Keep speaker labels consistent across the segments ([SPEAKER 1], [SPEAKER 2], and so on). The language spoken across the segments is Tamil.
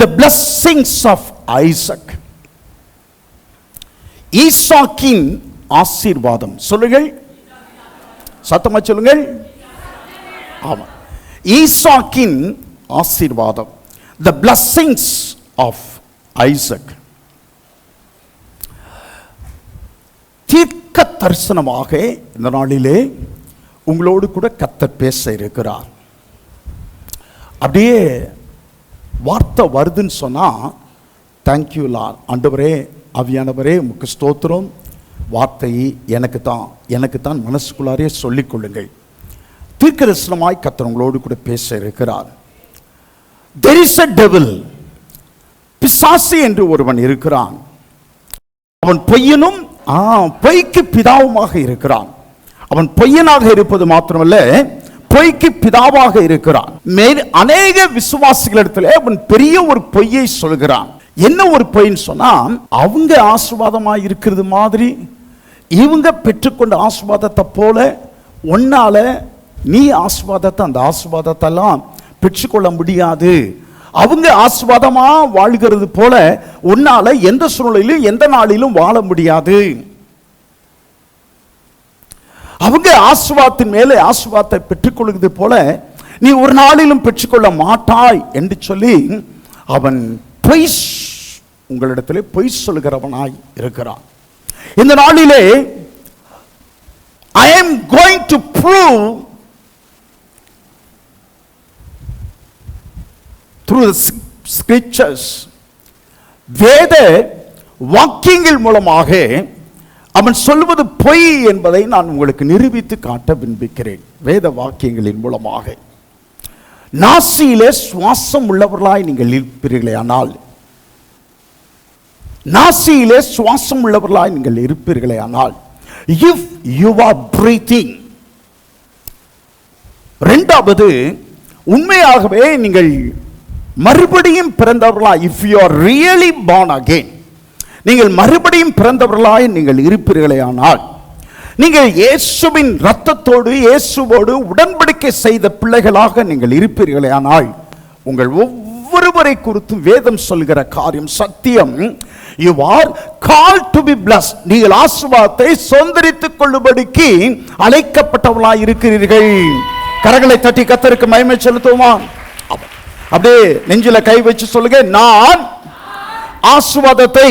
[SPEAKER 1] the blessings of Isaac. ஈசாக்கின் ஆசீர்வாதம். சொல்லுங்கள், சத்தமா சொல்லுங்கள். ஆமா, ஈசாக்கின் ஆசீர்வாதம், the blessings of Isaac. தீர்க்க தரிசனமாக இந்த நாளிலே உங்களோடு கூட கர்த்தர் பேச இருக்கிறார். அப்படியே வார்த்தை வருதுன்னு சொன்னா தேங்க்யூ லார்ட், ஆண்டவரே ஆவியானவரே உமக்கு ஸ்தோத்திரம், வார்த்தையை எனக்கு தான் மனசுக்குள்ளாரே சொல்லிக் கொள்ளுங்கள். தீர்க்கதரிசனமாய் கர்த்தர் உங்களோடு கூட பேச இருக்கிறார். There is a devil, பிசாசு என்று ஒருவன் இருக்கிறான். அவன் பொய்யனும் பொய்க்கு பிதாவுமாக இருக்கிறான். அவன் பொய்யனாக இருப்பது மாத்திரமல்ல, பொய்க்கு பிதாவாக இருக்கிறான். அநேக விசுவாசிகளிடத்தில் அவன் பெரிய ஒரு பொய்யை சொல்கிறான். என்ன ஒரு பொய்ன்னு சொன்னா, அவங்க ஆசீர்வாதமாக இருக்கிறது மாதிரி இவங்க பெற்றுக்கொண்ட ஆசீர்வாதத்தை போல ஒன்னால நீ ஆசீர்வாதத்தை அந்த ஆசீர்வாதத்தெல்லாம் பெற்றுக்கொள்ள முடியாது. அவங்க ஆசீர்வாதமா வாழ்கிறது போல உன்னால எந்த சூழ்நிலையிலும் எந்த நாளிலும் வாழ முடியாது. அவங்க ஆசீர்வாதத்தின் மேலே ஆசீர்வாதத்தை பெற்றுக்கொள்கிறது போல நீ ஒரு நாளிலும் பெற்றுக்கொள்ள மாட்டாய் என்று சொல்லி அவன் பொய், உங்களிடத்திலே பொய் சொல்கிறவனாய் இருக்கிறான். இந்த நாளிலே I am going to prove through the scriptures, வேத வாக்கியங்கள் மூலமாக அவன் சொல்வது பொய் என்பதை நான் உங்களுக்கு நிரூபித்து காட்ட விரும்புகிறேன். வேத வாக்கியங்களின் மூலமாக. நாசியிலே சுவாசம் உள்ளவர்களாய் நீங்கள் இருப்பீர்களே ஆனால், நாசியிலே சுவாசம் உள்ளவர்களாய் நீங்கள் இருப்பீர்களே ஆனால், if you are breathing. இரண்டாவது, உண்மையாகவே நீங்கள் மறுபடியும் பிறந்தவர்களாய், if you are really born again, நீங்கள் மறுபடியும் பிறந்தவர்களாய் நீங்கள் இருப்பீர்களே ஆனால், நீங்கள் இயேசுவின் இரத்தத்தோடு இயேசுவோடு உடன்படிக்கை செய்த பிள்ளைகளாக நீங்கள் இருப்பீர்களே ஆனால், உங்கள் ஒவ்வொருவரை குறித்து வேதம் சொல்கிற காரியம் சத்தியம். You are called to be blessed. நீங்கள் ஆசீர்வாதத்தை சுதந்தரித்துக் கொள்ளும்படிக்கு அழைக்கப்பட்டவர்களாய் இருக்கிறீர்கள். கரங்களை தட்டி கர்த்தருக்கு மகிமை செலுத்துவோமா? அப்படியே நெஞ்சில கை வச்சு சொல்லுங்க, நான் ஆசீர்வாதத்தை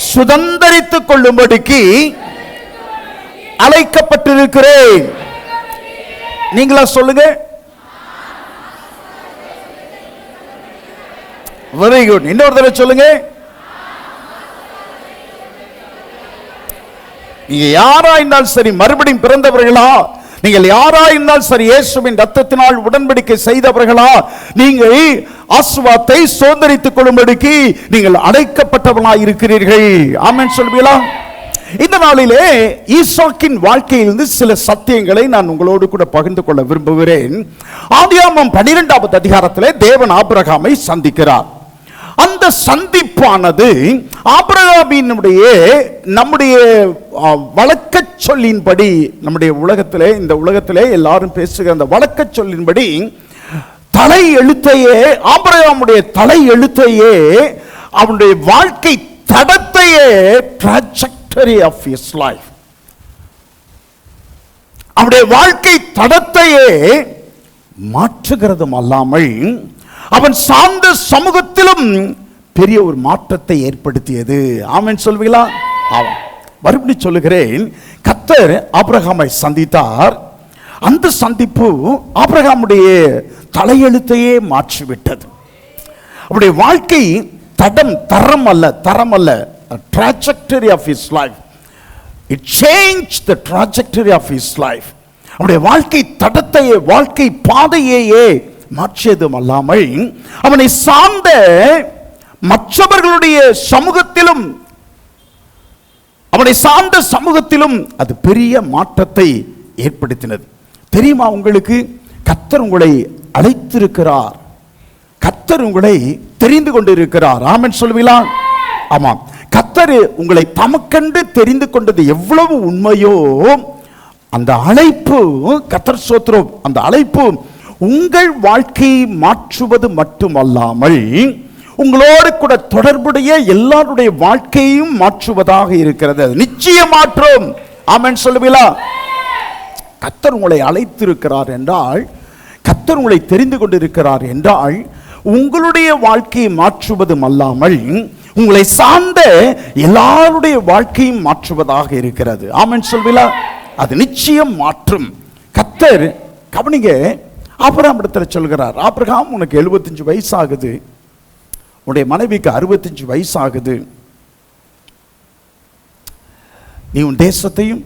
[SPEAKER 1] சுதந்தரித்துக் கொள்ளும்படிக்கு அழைக்கப்பட்டிருக்கிறேன். நீங்களா சொல்லுங்க. Very good. இன்னொரு தடவை சொல்லுங்க. நீங்க யாரா இருந்தாலும் சரி, மறுபடியும் பிறந்தவர்களா, நீங்கள் யாரா இருந்தாலும் சரி, இயேசுவின் இரத்தத்தினால் உடன்படிக்கை செய்தவர்களா, நீங்கள் ஆசீர்வாதத்தை சுதந்தரித்துக் கொள்ளும்படிக்கு நீங்கள் அழைக்கப்பட்டவர்களாய் இருக்கிறீர்கள். ஆமென் சொல்வீங்களா? இந்த நாளிலே ஈசாக்கின் வாழ்க்கையிலிருந்து சில சத்தியங்களை நான் உங்களோடு கூட பகிர்ந்து கொள்ள விரும்புகிறேன். ஆதியாகமம் 12வது அதிகாரத்திலே தேவன் ஆபிரகாமை சந்திக்கிறார். அந்த சந்திப்பானது ஆபிரகாமினுடைய நம்முடைய வழக்க சொல்லின்படி, நம்முடைய உலகத்திலே, இந்த உலகத்திலே எல்லாரும் பேசுகிற அந்த வழக்க சொல்லின்படி தலை எழுத்தையே, ஆபிரகாமுடைய தலை எழுத்தையே, அவனுடைய வாழ்க்கை தடத்தையே, trajectory of his life, அவனுடைய வாழ்க்கை தடத்தையே மாற்றுகிறதும் அல்லாமல் அவன் சார்ந்த சமூகத்திலும் பெரிய ஒரு மாற்றத்தை ஏற்படுத்தியது. ஆமென் சொல்வீங்களா? ஆமாம். மறுபடியும் சொல்லுகிறேன், கர்த்தர் ஆபிரகாமை சந்தித்தார். அந்த சந்திப்பு ஆபிரகாமுடைய தலையெழுத்தையே மாற்றிவிட்டது. அவருடைய வாழ்க்கை தரம் அல்ல, trajectory of his life. It changed the trajectory of his life. அவருடைய வாழ்க்கை தடத்தையே, வாழ்க்கை பாதையையே மாற்றியதும் அல்லாமல் அவனை சார்ந்த மற்றவர்களுடைய சமூகத்திலும், அவனை சார்ந்த சமூகத்திலும் அது பெரிய மாற்றத்தை ஏற்படுத்தினது. தெரியுமா உங்களுக்கு? கர்த்தர் உங்களை அழைத்திருக்கிறார். கர்த்தர் உங்களை தெரிந்து கொண்டிருக்கிறார். ஆமென் சொல்வீங்களா? ஆமாம். கர்த்தர் உங்களை தமக்கென்று தெரிந்து கொண்டது எவ்வளவு உண்மையோ, அந்த அழைப்பு, கர்த்தர் ஸ்தோத்திரம், அந்த அழைப்பு உங்கள் வாழ்க்கையை மாற்றுவது மட்டுமல்லாமல் உங்களோடு கூட தொடர்புடைய எல்லாருடைய வாழ்க்கையும் மாற்றுவதாக இருக்கிறது. நிச்சய மாற்றும். ஆமென் சொல்லுவீங்களா? கர்த்தர் உங்களை அழைத்திருக்கிறார் என்றால், கர்த்தர் உங்களை தெரிந்து கொண்டிருக்கிறார் என்றால், உங்களுடைய வாழ்க்கையை மாற்றுவதும் அல்லாமல் உங்களை சார்ந்த எல்லாருடைய வாழ்க்கையும் மாற்றுவதாக இருக்கிறது. ஆமென் சொல்வீங்களா? அது நிச்சயம் மாற்றும். கர்த்தர் கவனிங்க, ஆபிரகாம் இடத்துல சொல்கிறார், ஆபிரகாம் உனக்கு 75 வயசு ஆகுது, உன்னுடைய மனைவிக்கு 65 வயசு ஆகுது, நீ உன் தேசத்தையும்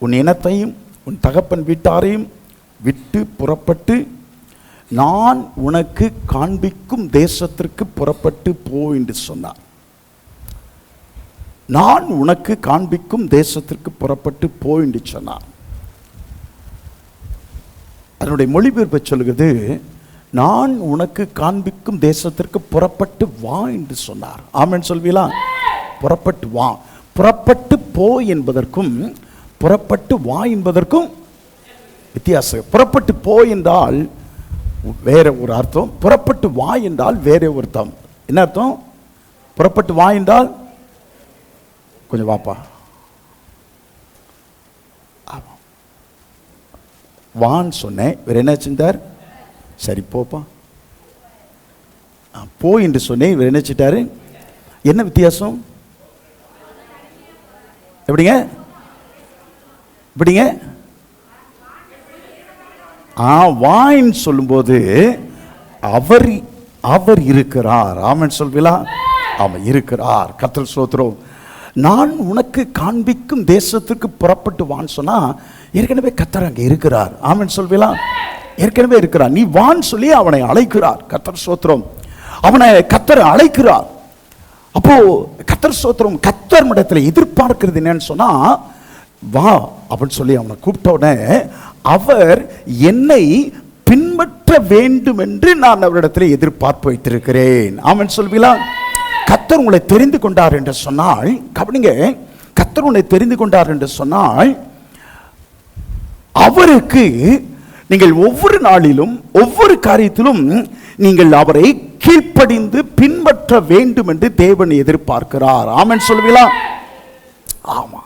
[SPEAKER 1] உன் இனத்தையும் உன் தகப்பன் வீட்டாரையும் விட்டு புறப்பட்டு நான் உனக்கு காண்பிக்கும் தேசத்திற்கு புறப்பட்டு போ என்று சொன்னார். நான் உனக்கு காண்பிக்கும் தேசத்திற்கு புறப்பட்டு போ என்று சொன்னார். அதனுடைய மொழிபெயர்ப்பு சொல்லுகிறது, நான் உனக்கு காண்பிக்கும் தேசத்திற்கு புறப்பட்டு வா என்று சொன்னார். ஆமென் சொல்வீங்களா? புறப்பட்டு வா. புறப்பட்டு போ என்பதற்கும் புறப்பட்டு வா என்பதற்கும் வித்தியாசம். புறப்பட்டு போ என்றால் வேற ஒரு அர்த்தம், புறப்பட்டு வா என்றால் வேற ஒரு அர்த்தம். என்ன அர்த்தம்? புறப்பட்டு வா என்றால் கொஞ்சம் வாப்பா, வான்னு சொன்னேன், வேற என்ன செஞ்சார்? சரி போப்பா. போ என்று சொன்னேன், வேற என்ன செஞ்சாரு? என்ன வித்தியாசம்? எப்படிங்க எப்படிங்க? வான்னு சொல்லும்போது அவர் அவர் இருக்கிறார். ஆமென் சொல்வீங்களா? ஆமாம், இருக்கிறார். கர்த்தர் ஸ்தோத்திரம். நான் உனக்கு காண்பிக்கும் தேசத்துக்கு புறப்பட்டு வான்னு சொன்னா ஏற்கனவே கர்த்தர் அங்கே இருக்கிறார். ஆமென் சொல்வீங்களா? ஏற்கனவே இருக்கிறார். நீ வான்னு சொல்லி அவனை அழைக்கிறார். கர்த்தர் ஸ்தோத்திரம். அவனை கர்த்தர் அழைக்கிறார். அப்போ கர்த்தர் ஸ்தோத்திரம். கர்த்தர் இடத்துல எதிர்பார்க்கிறது என்னன்னு சொன்னா, வா அப்படின்னு சொல்லி அவனை கூப்பிட்ட உடனே அவர் என்னை பின்பற்ற வேண்டும் என்று நான் அவரிடத்தில் எதிர்பார்ப்பு வைத்திருக்கிறேன். ஆமென் சொல்வீங்களா? கர்த்தர் உங்களை தெரிந்து கொண்டார் என்று சொன்னால், கவனிங்க, கர்த்தர் உங்களை தெரிந்து கொண்டார் என்று சொன்னால் அவருக்கு நீங்கள் ஒவ்வொரு நாளிலும் ஒவ்வொரு காரியத்திலும் நீங்கள் அவரை கீழ்ப்படிந்து பின்பற்ற வேண்டும் என்று தேவன் எதிர்பார்க்கிறார். ஆமென் சொல்வீங்களா? ஆமா.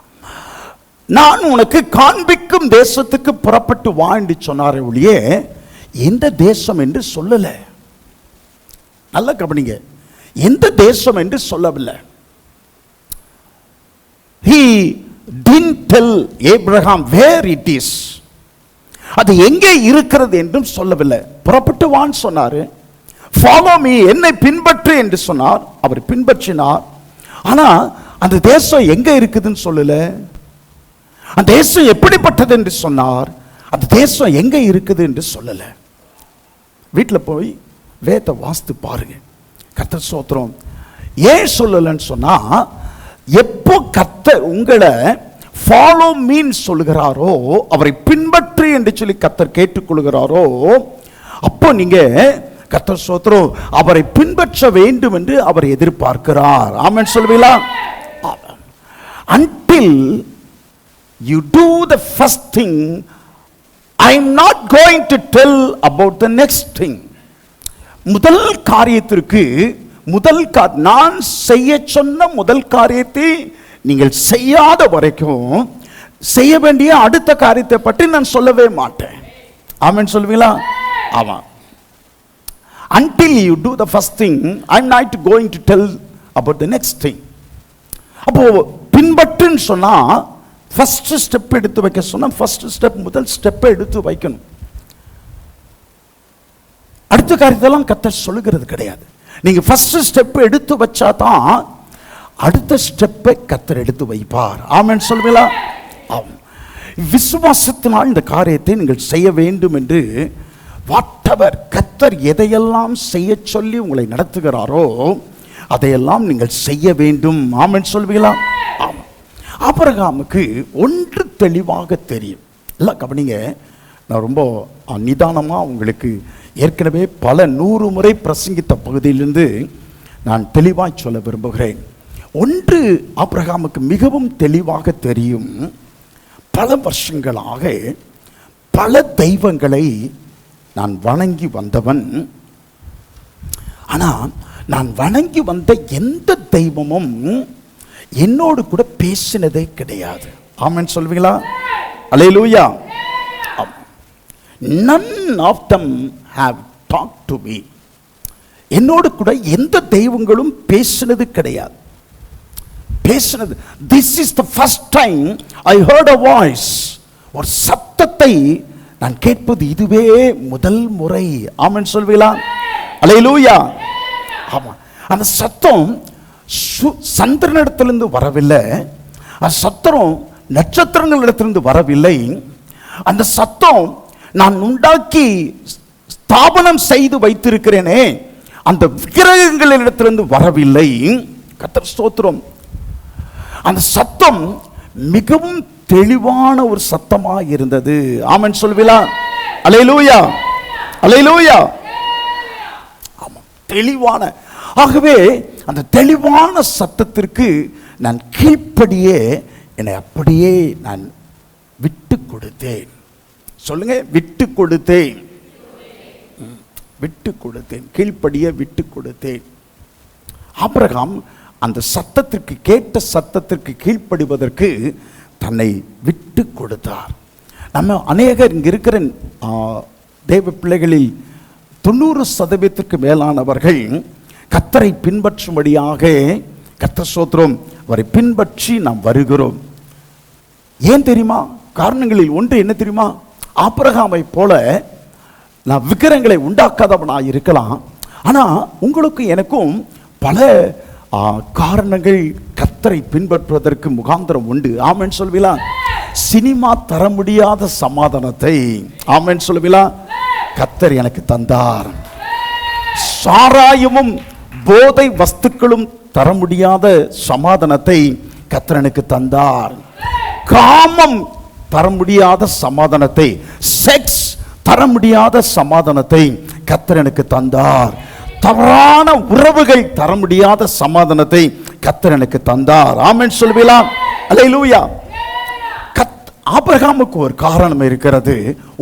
[SPEAKER 1] நான் உனக்கு காண்பிக்கும் தேசத்துக்கு புறப்பட்டு வா என்று சொன்னாரே ஒழிய எந்த தேசம் என்று சொல்லல. நல்ல கவனிங்க, எந்த தேசம் என்று சொல்லவில்லை. He didn't tell Abraham where it is. அது எங்கே இருக்கிறது என்றும் சொல்லவில்லை. புறப்பட்டு வான்னு சொன்னாரு. Follow me, என்னை பின்பற்று என்று சொன்னார். அவர் பின்பற்றினார். ஆனா அந்த தேசம் எங்க இருக்குதுன்னு சொல்லல. அந்த தேசம் எப்படிப்பட்டது என்று சொன்னார். அந்த தேசம் எங்க இருக்குது என்று சொல்லல. வீட்டில் போய் வேத வாஸ்து பாருங்க. கர்த்தர் ஸ்தோத்திரம். ஏன் சொல்லலன்னு சொன்னா, எப்போ கர்த்தர் உங்களை ஃபாலோ மீன் சொல்லுகிறாரோ, அவரை பின்பற்று என்று சொல்லி கர்த்தர் கேட்டுக்கொள்கிறாரோ, அப்போ நீங்க கர்த்தர் ஸ்தோத்திரம் அவரை பின்பற்ற வேண்டும் என்று அவர் எதிர்பார்க்கிறார். ஆமென் சொல்வீங்களா? Until you do the first thing, I am not going to tell about the next thing. முதல் காரியத்திற்கு நான் செய்ய சொன்ன முதல் காரியத்தை நீங்கள் செய்யாத வரைக்கும் செய்ய வேண்டிய அடுத்த காரியத்தை பற்றி நான் சொல்லவே மாட்டேன். ஆமென் சொல்வீங்களா? ஆமா. Until you do the first thing, I am not going to tell about the next thing. அப்போ பின்பற்றுன்னு சொன்னா ஃபர்ஸ்ட் ஸ்டெப் எடுத்து வைக்க சொன்னா ஃபர்ஸ்ட் ஸ்டெப் முதல் ஸ்டெப்பை எடுத்து வைக்கணும். அடுத்த காரியத்தெல்லாம் கர்த்தர் சொல்லுகிறது கிடையாது. நீங்க ஃபர்ஸ்ட் ஸ்டெப் எடுத்து வச்சா தான் அடுத்த ஸ்டெப்பை கர்த்தர் எடுத்து வைப்பார். ஆமென் சொல்வீங்களா? ஆம். விசுவாசத்தினால் இந்த காரியத்தை நீங்கள் செய்ய வேண்டும் என்று வாட்டவர் கர்த்தர் எதையெல்லாம் செய்ய சொல்லி உங்களை நடத்துகிறாரோ அதையெல்லாம் நீங்கள் செய்ய வேண்டும். ஆமென் சொல்வீங்களா? ஆமாம். ஆபிரகாமுக்கு ஒன்று தெளிவாக தெரியும். எல்லாம் கவனிங்க, நான் ரொம்ப நிதானமாக உங்களுக்கு ஏற்கனவே பல 100 முறை பிரசங்கித்த பகுதியிலிருந்து நான் தெளிவாக சொல்ல விரும்புகிறேன். ஒன்று ஆபிரகாமுக்கு மிகவும் தெளிவாக தெரியும். பல வருஷங்களாக பல தெய்வங்களை நான் வணங்கி வந்தவன். ஆனா நான் வணங்கி வந்த எந்த தெய்வமும் என்னோடு கூட பேசினதே கிடையாது. ஆமென் சொல்வீங்களா? அல்லேலூயா. None of them have talked to me. என்னோடு கூட எந்த தெய்வங்களும் பேசினது கிடையாது. பேசினது, this is the first time I heard a voice. ஒரு சத்தத்தை நான் கேட்பது இதுவே முதல் முறை. ஆமென் சொல்வீங்களா? அல்லேலூயா. ஆமா, அந்த சத்தம் சந்திரனிடத்திலிருந்து வரவில்லை, அந்த சத்தம் நட்சத்திரங்களிடத்திலிருந்து வரவில்லை, அந்த சத்தம் நான் உண்டாக்கி ஸ்தாபனம் செய்து வைத்திருக்கிறேனே அந்த விக்கிரகங்களிடத்திலிருந்து வரவில்லை. கர்த்தர் ஸ்தோத்திரம். அந்த சத்தம் மிகவும் தெளிவான ஒரு சத்தமாக இருந்தது. ஆமென் சொல்வீங்களா? அல்லேலூயா, அல்லேலூயா. ஆமா, தெளிவான. ஆகவே அந்த தெளிவான சத்தத்திற்கு நான் கீழ்ப்படியே என்னை அப்படியே நான் விட்டு கொடுத்தேன். சொல்லுங்க, விட்டு கொடுத்தேன். விட்டு கொடுத்தேன், கீழ்ப்படியே விட்டு கொடுத்தேன். ஆபிரகாம் அந்த சத்தத்திற்கு, கேட்ட சத்தத்திற்கு கீழ்ப்படிவதற்கு தன்னை விட்டு கொடுத்தார். நம்ம அநேகர் இங்க இருக்கிற தேவ பிள்ளைகளில் 90% மேலானவர்கள் கர்த்தரை பின்பற்றும்படியாக, கர்த்தர் ஸ்தோத்திரம், அவரை பின்பற்றி நாம் வருகிறோம். ஏன் தெரியுமா? காரணங்களில் ஒன்று என்ன தெரியுமா? ஆபிரகாமை போல நான் விக்கிரகங்களை உண்டாக்காதவனாக இருக்கலாம். ஆனால் உங்களுக்கு எனக்கும் பல காரணங்கள் கர்த்தரை பின்பற்றுவதற்கு முகாந்திரம் உண்டு. ஆமென் சொல்வீங்களா? சினிமா தர முடியாத சமாதானத்தை, ஆமென் சொல்வீங்களா, கர்த்தர் எனக்கு தந்தார். சாராயமும் போதை வஸ்துக்களும் தர முடியாத சமாதானத்தை கர்த்தர் எனக்கு தந்தார். காமம் தர முடியாத சமாதானத்தை, செக்ஸ் தர முடியாத சமாதானத்தை கர்த்தர் எனக்கு தந்தார். தவறான உறவுகள் தர முடியாத சமாதானத்தை கர்த்தர் எனக்கு தந்தார். ஆமென் சொல்வீங்களா? அல்லேலூயா. ஆபிரகாமுக்கு ஒரு காரணம் இருக்கிறது,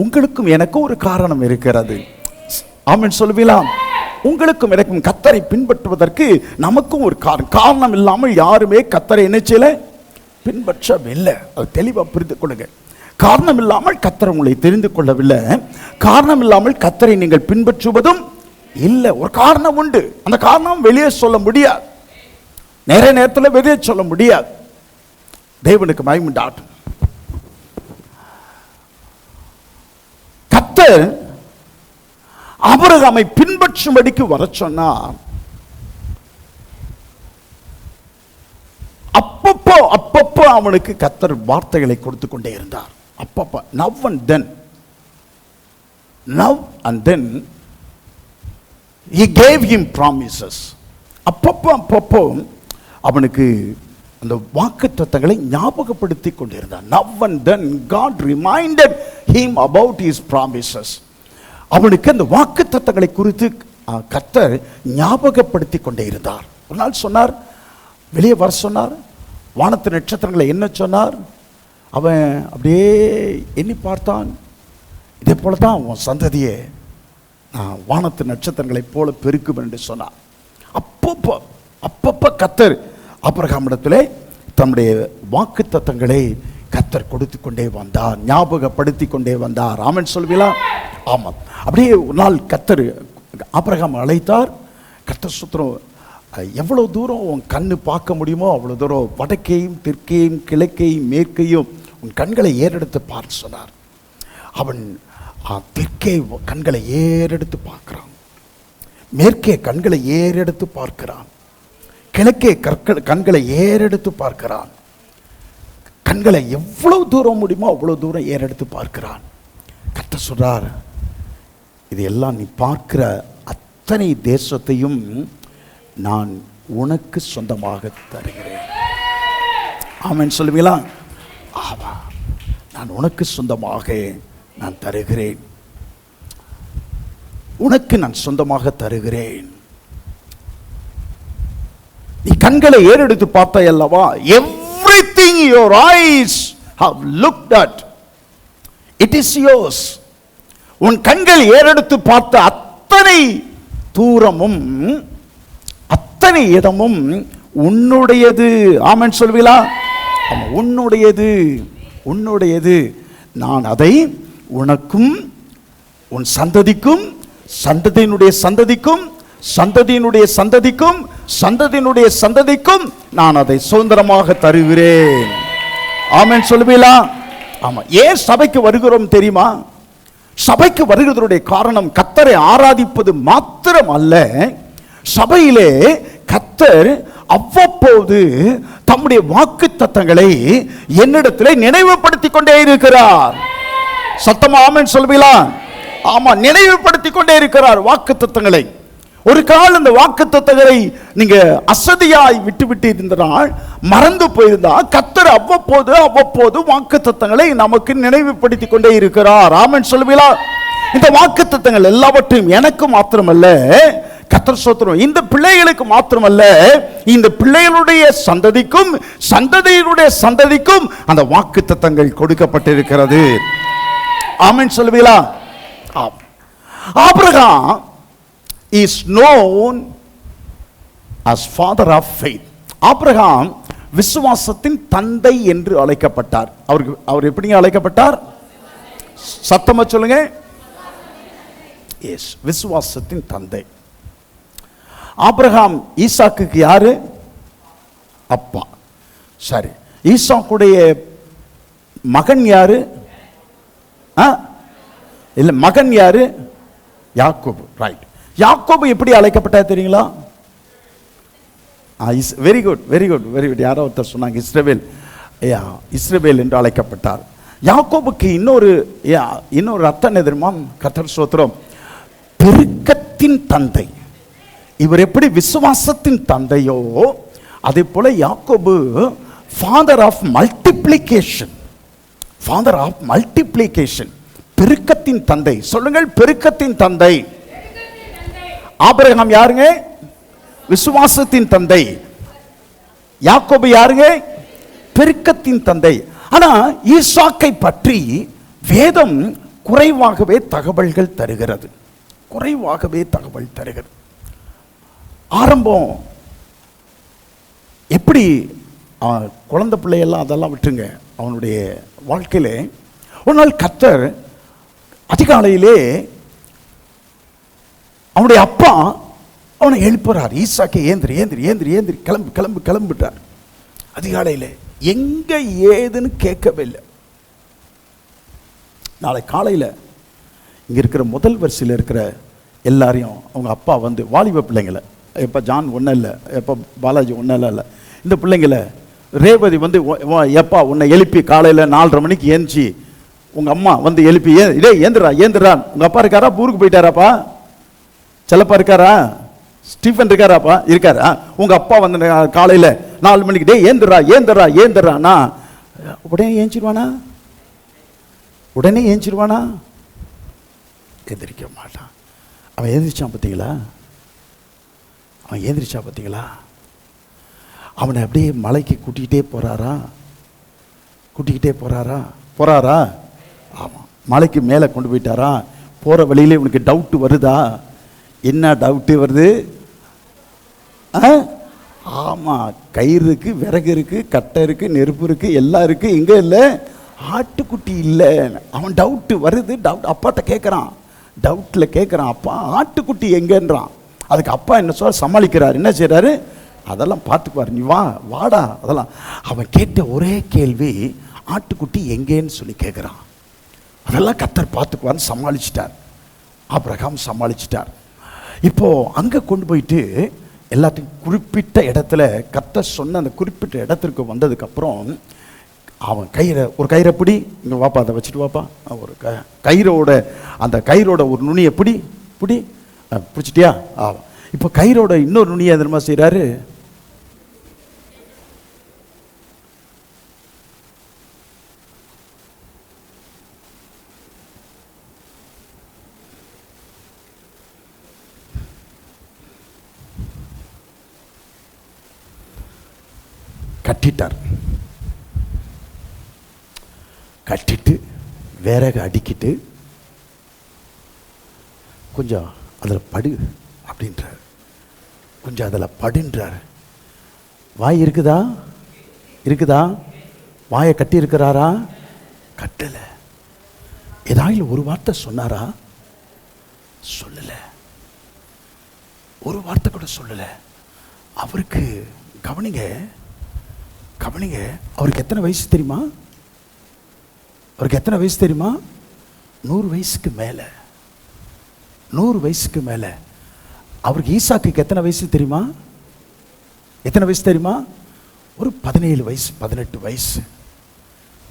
[SPEAKER 1] உங்களுக்கும் எனக்கும் ஒரு காரணம் இருக்கிறது. ஆமென் சொல்வீங்களா? உங்களுக்கும் எனக்கும் கர்த்தரை பின்பற்றுவதற்கு நமக்கும் ஒரு காரணம் இல்லாமல் யாருமே கர்த்தரை என்ன செய்யல, பின்பற்றவில்லை. அது தெளிவாக புரிந்து கொள்ளுங்க. காரணம் இல்லாமல் கர்த்தர் உங்களை தெரிந்து கொள்ளவில்லை, காரணம் இல்லாமல் கர்த்தரை நீங்கள் பின்பற்றுவதும் இல்லை. ஒரு காரணம் உண்டு. அந்த காரணம் வெளியே சொல்ல முடியாது, நிறைய நேரத்தில் வெளியே சொல்ல முடியாது. தேவனுக்கு மகிமை உண்டாகட்டும். கர்த்தர் ஆபிரகாமை பின்பற்றும்படிக்கு வர சொன்னார். அப்பப்போ அவனுக்கு கர்த்தர் வார்த்தைகளை கொடுத்து கொண்டே இருந்தார். அப்பப்போ, now and then he gave him promises. அப்பப்போ அவனுக்கு அந்த வாக்குத்தத்தங்களை ஞாபகப்படுத்தி கொண்டிருந்தார். Now and then God reminded him about his promises. அவனுக்கு அந்த வாக்குத்தத்தங்களை குறித்து கர்த்தர் ஞாபகப்படுத்தி கொண்டே இருந்தார். ஒரு நாள் சொன்னார், வெளியே வர சொன்னார். வானத்து நட்சத்திரங்களை என்ன சொன்னார்? அவன் அப்படியே எண்ணி பார்த்தான். இதே போல தான் உன் சந்ததியே நான் வானத்து நட்சத்திரங்களைப் போல பெருக்கும் என்று சொன்னார். அப்பப்போ கர்த்தர் ஆபிரகாமிடத்திலே தன்னுடைய வாக்குத்தத்தங்களை கர்த்தர் கொடுத்து கொண்டே வந்தார், ஞாபகப்படுத்தி கொண்டே வந்தார். ஆமென் சொல்வீங்களா? ஆமாம். அப்படியே ஒரு நாள் கர்த்தர் ஆபிரகாம் அழைத்தார். கர்த்தர் சுத்திரம், எவ்வளோ தூரம் உன் கண்ணு பார்க்க முடியுமோ அவ்வளோ தூரம் வடக்கையும் தெற்கையும் கிழக்கையும் மேற்கையும் உன் கண்களை ஏறெடுத்து பார்த்து சொன்னார். அவன் தெற்கே கண்களை ஏறெடுத்து பார்க்கிறான், மேற்கே கண்களை ஏறெடுத்து பார்க்கிறான், கிழக்கே கண்களை ஏறெடுத்து பார்க்கிறான். கண்களை எவ்வளவு தூரம் முடியுமோ அவ்வளோ தூரம் ஏறெடுத்து பார்க்கிறான். கர்த்தர் சொல்றார், இது எல்லாம் நீ பார்க்கிற அத்தனை தேசத்தையும் நான் உனக்கு சொந்தமாக தருகிறேன். ஆமென் சொல்லுவீங்களா? ஆமா, நான் உனக்கு சொந்தமாக நான் தருகிறேன், உனக்கு நான் சொந்தமாக தருகிறேன். நீ கண்களை ஏறெடுத்து பார்த்தாய் அல்லவா? Everything your eyes have looked at, it is yours. உன் கண்கள் ஏறெடுத்து பார்த்த அத்தனை தூரமும் அத்தனை இடமும் உன்னுடையது. ஆமென் சொல்வீங்களா? உன்னுடையது, உன்னுடையது. நான் அதை உனக்கும் உன் சந்ததிக்கும் சந்ததியினுடைய சந்ததிக்கும் சந்ததியினுடைய சந்ததிக்கும் சந்ததியினுடைய சந்ததிக்கும் நான் அதை சுதந்திரமாக தருகிறேன். ஆமென் சொல்லுவீங்களா? ஆமா. ஏன் சபைக்கு வருகிறோம் தெரியுமா? சபைக்கு வருகிறதுடைய காரணம் கர்த்தரை ஆராதிப்பது மாத்திரம் அல்ல. சபையிலே கர்த்தர் அவ்வப்போது தம்முடைய வாக்குத்தத்தங்களை என்னிடத்திலே நினைவுபடுத்திக் கொண்டே இருக்கிறார். சத்தமா ஆமென் சொல்வீங்களா? ஆமா, நினைவுபடுத்திக் கொண்டே இருக்கிறார் வாக்குத்தத்தங்களை. ஒரு கால் இந்த வாக்குத்தத்தங்களை நீங்க அசதியாய் விட்டு இருந்தால், மறந்து போயிருந்தால், கர்த்தர் அவ்வப்போது வாக்குத்தத்தங்களை நமக்கு நினைவுபடுத்திக் கொண்டே இருக்கிறார். ஆமென் சொல்லுவீங்களா? இந்த வாக்குத்தத்தங்கள் எல்லாவற்றையும் எனக்கு மாத்திரமல்ல, கர்த்தர் ஸ்தோத்திரம், இந்த பிள்ளைகளுக்கு மாத்திரமல்ல, இந்த பிள்ளைகளுடைய சந்ததிக்கும் சந்ததியினுடைய சந்ததிக்கும் அந்த வாக்குத்தத்தங்கள் கொடுக்கப்பட்டிருக்கிறது. ஆமென் சொல்லுவீங்களா? Abraham is known as father of faith. Abraham விசுவாசத்தின் தந்தை என்று அழைக்கப்பட்டார். அவர் எப்படி அழைக்கப்பட்டார்? சத்தமா சொல்லுங்க. எஸ், விசுவாசத்தின் தந்தை. ஆபிரகாம் ஈசாக்குக்கு யாரு? அப்பா. சரி, ஈசாக்குடைய மகன் யாரு? இல்ல, மகன் யாரு? யாக்கோபு. ரைட். யாக்கோபு எப்படி அழைக்கப்பட்டார் தெரியுங்களா? Very good, very good, very good. யாரோ ஒருத்தர் சொன்னாங்க இஸ்ரவேல். இஸ்ரவேல் என்று அழைக்கப்பட்டார். யாக்கோபுக்கு இன்னொரு அர்த்தம் எதிர்மா? கர்த்தர் ஸ்தோத்திரம், பெருக்கத்தின் தந்தை. இவர் எப்படி விசுவாசத்தின் தந்தையோ அதே போல யாக்கோபு father of multiplication. Father of multiplication, பெருக்கத்தின் தந்தை. சொல்லுங்கள், பெருக்கத்தின் தந்தை. ஆபிரகாம் யாருங்க? விசுவாசத்தின் தந்தை. யாக்கோபு யாருங்க? பெருக்கத்தின் தந்தை. ஆனா ஈசாக்கை பற்றி வேதம் குறைவாகவே தகவல்கள் தருகிறது. குறைவாகவே தகவல் தருகிறது. ஆரம்பம் எப்படி குழந்தை பிள்ளையெல்லாம் அதெல்லாம் விட்டுருங்க, அவனுடைய வாழ்க்கையில ஒரு நாள் கர்த்தர் அதிகாலையிலே அவனுடைய அப்பா அவனை எழுப்புறார். ஈசாக்கை ஏந்திரி ஏந்திரி ஏந்திரி ஏந்திரி, கிளம்பு கிளம்பு கிளம்பிட்டார். அதிகாலையில் எங்க ஏதுன்னு கேட்கவே இல்லை. நாளை காலையில் இங்கே இருக்கிற முதல் வரிசையில் இருக்கிற எல்லாரையும் அவங்க அப்பா வந்து வாலிப பிள்ளைங்களை, எப்போ ஜான் ஒன்றும் இல்லை, எப்போ பாலாஜி ஒன்றும் இல்லை, இந்த பிள்ளைங்களை ரேவதி வந்து எப்பா உன்னை எழுப்பி காலையில் 4:30 மணிக்கு ஏஞ்சி உங்கள் அம்மா வந்து எழுப்பி இதே ஏந்திரா ஏந்திரா. உங்கள் அப்பா இருக்காரா? ஊருக்கு போயிட்டாராப்பா? செல்லப்பா இருக்காரா? ஸ்டீஃபன் இருக்காராப்பா? இருக்காரா? உங்கள் அப்பா வந்து காலையில் 4 மணிக்கு டே ஏந்திரா ஏந்திரா ஏந்திரானா உடனே ஏஞ்சிருவானா? உடனே ஏஞ்சிருவானா? எந்திரிக்க மாட்டான். அவன் எந்திரிச்சான் பார்த்தீங்களா? அவன் எந்திரிச்சா பார்த்தீங்களா? அவனை அப்படியே மலைக்கு கூட்டிகிட்டே போகிறாரா? கூட்டிக்கிட்டே போகிறாரா? ஆமாம், மலைக்கு மேலே கொண்டு போயிட்டாரா? போகிற வழியிலே உனக்கு டவுட்டு வருதா? என்ன டவுட்டு வருது? ஆமாம், கயிறு இருக்குது, விறகு இருக்குது, கட்டை இருக்குது, நெருப்பு இருக்குது, எல்லாம் இருக்குது. எங்கே இல்லை? ஆட்டுக்குட்டி இல்லை. அவன் டவுட்டு வருது. அப்பாட்ட கேட்குறான், டவுட்டில் கேட்குறான், அப்பா ஆட்டுக்குட்டி எங்கேன்றான். அதுக்கு அப்பா என்ன சொல்ல சமாளிக்கிறார், என்ன செய்கிறாரு? அதெல்லாம் பார்த்துக்குவார், நீ வாடா. அதெல்லாம் அவன் கேட்ட ஒரே கேள்வி, ஆட்டுக்குட்டி எங்கேன்னு சொல்லி கேட்குறான். அதெல்லாம் கர்த்தர் பார்த்துக்குவார்னு சமாளிச்சிட்டார். ஆபிரகாம் சமாளிச்சிட்டார். இப்போது அங்கே கொண்டு போயிட்டு எல்லாத்தையும் குறிப்பிட்ட இடத்துல கர்த்தர் சொன்ன அந்த குறிப்பிட்ட இடத்திற்கு வந்ததுக்கப்புறம் அவன் ஒரு கயிறை பிடி, இங்கே வாப்பா, அதை வச்சுட்டு வாப்பா, ஒரு அந்த கயிறோட ஒரு நுனியை பிடிச்சிட்டியா? இப்போ கயிறோட இன்னொரு நுனியை தெரியுமா செய்கிறாரு? கட்டிட்டார். கட்டிட்டு விறகு அடிக்கிட்டு கொஞ்சம் அதில் படு அப்படின்றார், கொஞ்சம் அதில் படுன்றார். வாய் இருக்குதா? இருக்குதா? வாயை கட்டி இருக்கிறாரா? கட்டல. ஏதாவது ஒரு வார்த்தை சொன்னாரா? சொல்லல. ஒரு வார்த்தை கூட சொல்லல. அவருக்கு கவனிங்க, கவனிங்க, அவருக்கு எத்தனை வயசு தெரியுமா? அவருக்கு எத்தனை வயசு தெரியுமா? 100 வயசுக்கு மேலே. 100 வயசுக்கு மேலே. அவருக்கு ஈசாக்குக்கு எத்தனை வயசு தெரியுமா? எத்தனை வயசு தெரியுமா? ஒரு 17 வயசு 18 வயசு.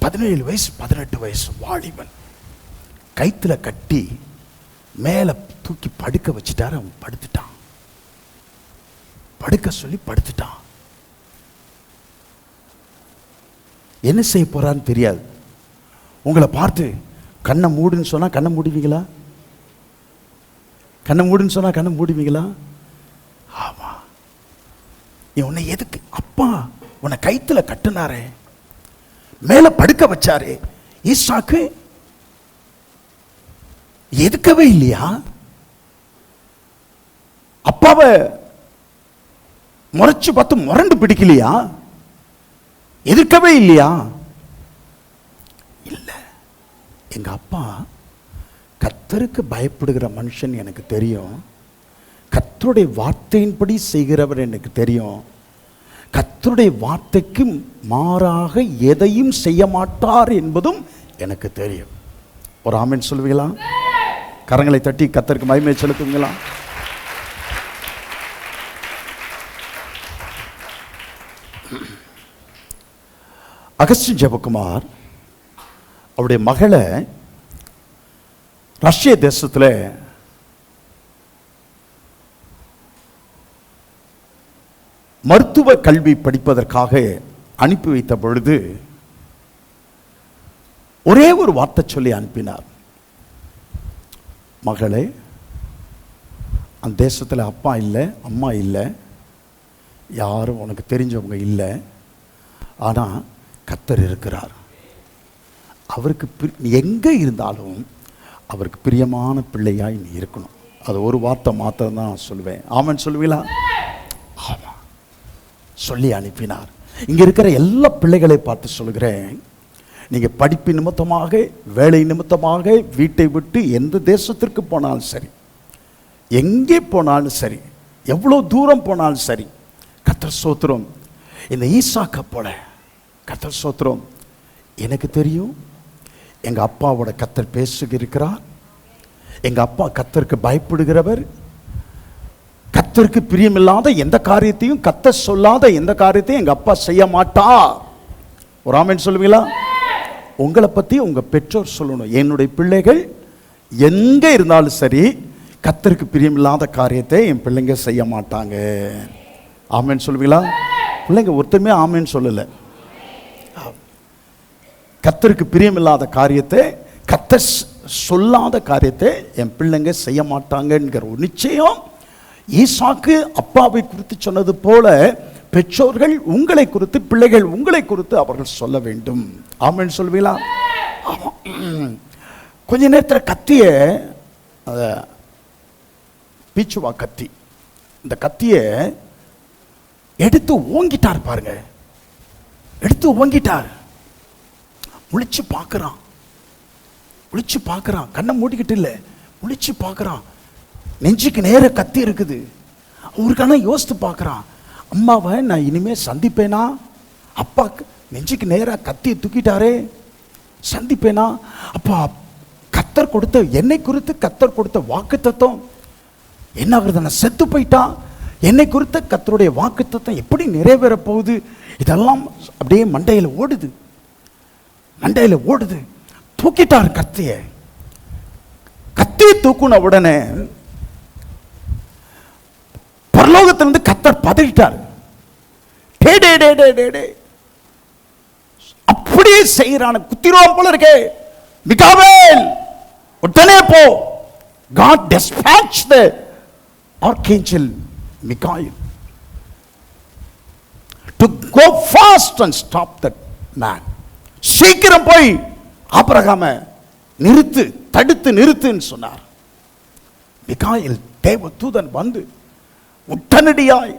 [SPEAKER 1] 17 வயசு 18 வயசு வாலிபன். கைத்துல கட்டி மேலே தூக்கி படுக்க வச்சுட்டாரு. அவன் படுத்துட்டான். படுக்க சொல்லி படுத்துட்டான். என்ன செய்ய போறான்னு தெரியாது. உங்களை பார்த்து கண்ணை மூடுன்னு சொன்னா கண்ணை மூடுவீங்களா? கண்ணை மூடுன்னு சொன்னா கண்ணை மூடுவீங்களா? ஆமா. நீ உன்னை எதுக்கு? அப்பா உன்னை கைத்துல கட்டுனாரே, மேல படுக்க வச்சாரு. ஈசாக்கு எதுக்கவே இல்லையா? அப்பாவை முறைச்சு பார்த்து முரண்டு பிடிக்கலையா? எதிர்க்கவே இல்லையா? இல்ல. எங்க அப்பா கர்த்தருக்கு பயப்படுகிற மனுஷன் எனக்கு தெரியும். கர்த்தருடைய வார்த்தையின்படி செய்கிறவர் எனக்கு தெரியும். கர்த்தருடைய வார்த்தைக்கு மாறாக எதையும் செய்ய மாட்டார் என்பதும் எனக்கு தெரியும். ஒரு ஆமென் சொல்லுவீங்களா? கரங்களை தட்டி கர்த்தருக்கு மகிமை செலுத்துவீங்களா? அகஸ்டின் ஜெபக்குமார் அவருடைய மகளை ரஷ்ய தேசத்தில் மருத்துவ கல்வி படிப்பதற்காக அனுப்பி வைத்த பொழுது ஒரே ஒரு வார்த்தை சொல்லி அனுப்பினார். மகளே, அந்த தேசத்தில் அப்பா இல்லை, அம்மா இல்லை, யாரும் உனக்கு தெரிஞ்சவங்க இல்லை, ஆனால் கர்த்தர் இருக்கிறார். அவருக்கு எங்கே இருந்தாலும் அவருக்கு பிரியமான பிள்ளையாய் நீ இருக்கணும். அது ஒரு வார்த்தை மாத்திரம் தான் சொல்லுவேன். ஆமென் சொல்லுவீங்களா? ஆமாம் சொல்லி அனுப்பினார். இங்கே இருக்கிற எல்லா பிள்ளைகளை பார்த்து சொல்கிறேன், நீங்கள் படிப்பு நிமித்தமாக, வேலை நிமித்தமாக வீட்டை விட்டு எந்த தேசத்திற்கு போனாலும் சரி, எங்கே போனாலும் சரி, எவ்வளோ தூரம் போனாலும் சரி, கர்த்தர் ஸ்தோத்திரம். இந்த ஈசாக்கை போல கர்த்தர் ஸ்தோத்திரம். எனக்கு தெரியும் எங்கள் அப்பாவோட கர்த்தர் பேசுகிறார். எங்கள் அப்பா கர்த்தருக்கு பயப்படுகிறவர். கர்த்தருக்கு பிரியமில்லாத எந்த காரியத்தையும், கர்த்தர் சொல்லாத எந்த காரியத்தையும் எங்கள் அப்பா செய்ய மாட்டார். ஒரு ஆமென் சொல்லுவீங்களா? உங்களை பற்றி உங்கள் பெற்றோர் சொல்லணும், என்னுடைய பிள்ளைகள் எங்கே இருந்தாலும் சரி கர்த்தருக்கு பிரியமில்லாத காரியத்தை என் பிள்ளைங்க செய்ய மாட்டாங்க. ஆமென் சொல்லுவீங்களா? பிள்ளைங்க ஒருத்தருமே ஆமென் சொல்லலை. கர்த்தருக்கு பிரியமில்லாத காரியத்தை, கர்த்தர் சொல்லாத காரியத்தை என் பிள்ளைங்க செய்ய மாட்டாங்கங்கிற ஒரு நிச்சயம். ஈசாக்கு அப்பாவை குறித்து சொன்னது போல பெற்றோர்கள் உங்களை குறித்து, பிள்ளைகள் உங்களை குறித்து அவர்கள் சொல்ல வேண்டும். ஆமென் சொல்வீங்களா? ஆமாம். கொஞ்ச நேரத்தில் கத்திய, பீச்சுவா கத்தி, இந்த கத்தியை எடுத்து ஓங்கிட்டார் பாருங்க. எடுத்து ஓங்கிட்டார். முழிச்சு பார்க்குறான், முழிச்சு பார்க்குறான். கண்ணை மூடிக்கிட்டு இல்லை, முழிச்சு பார்க்குறான். நெஞ்சுக்கு நேர கத்தி இருக்குது. அவருக்கான யோசித்து பார்க்குறான், அம்மாவை நான் இனிமேல் சந்திப்பேனா? அப்பாக்கு நெஞ்சுக்கு நேராக கத்தியை தூக்கிட்டாரே, சந்திப்பேனா? அப்பா கர்த்தர் கொடுத்த, என்னை குறித்து கர்த்தர் கொடுத்த வாக்குத்தத்தம் என்ன ஆகுறது? நான் செத்து போயிட்டான். என்னை குறித்த கர்த்தருடைய வாக்குத்தத்தம் எப்படி நிறைவேற போகுது? இதெல்லாம் அப்படியே மண்டையில் ஓடுது, மண்டையில் ஓடுது. தூக்கிட்டார் கத்தியை. கத்தியை தூக்குன உடனே பரலோகத்திலிருந்து கர்த்தர் பதறிட்டார். டே டே டே டே டே டே, அப்படியே செய்யறான, குத்திரோம் போல இருக்கே, மிகாவேல் உடனே போ. God dispatched the archangel Michael to go fast and stop that man. சீக்கிரம் போய் ஆபிரகாமை நிறுத்து, தடுத்து நிறுத்துன்னு சொன்னார். மிகாயில் தேவ தூதன் வந்து உடனடியாய்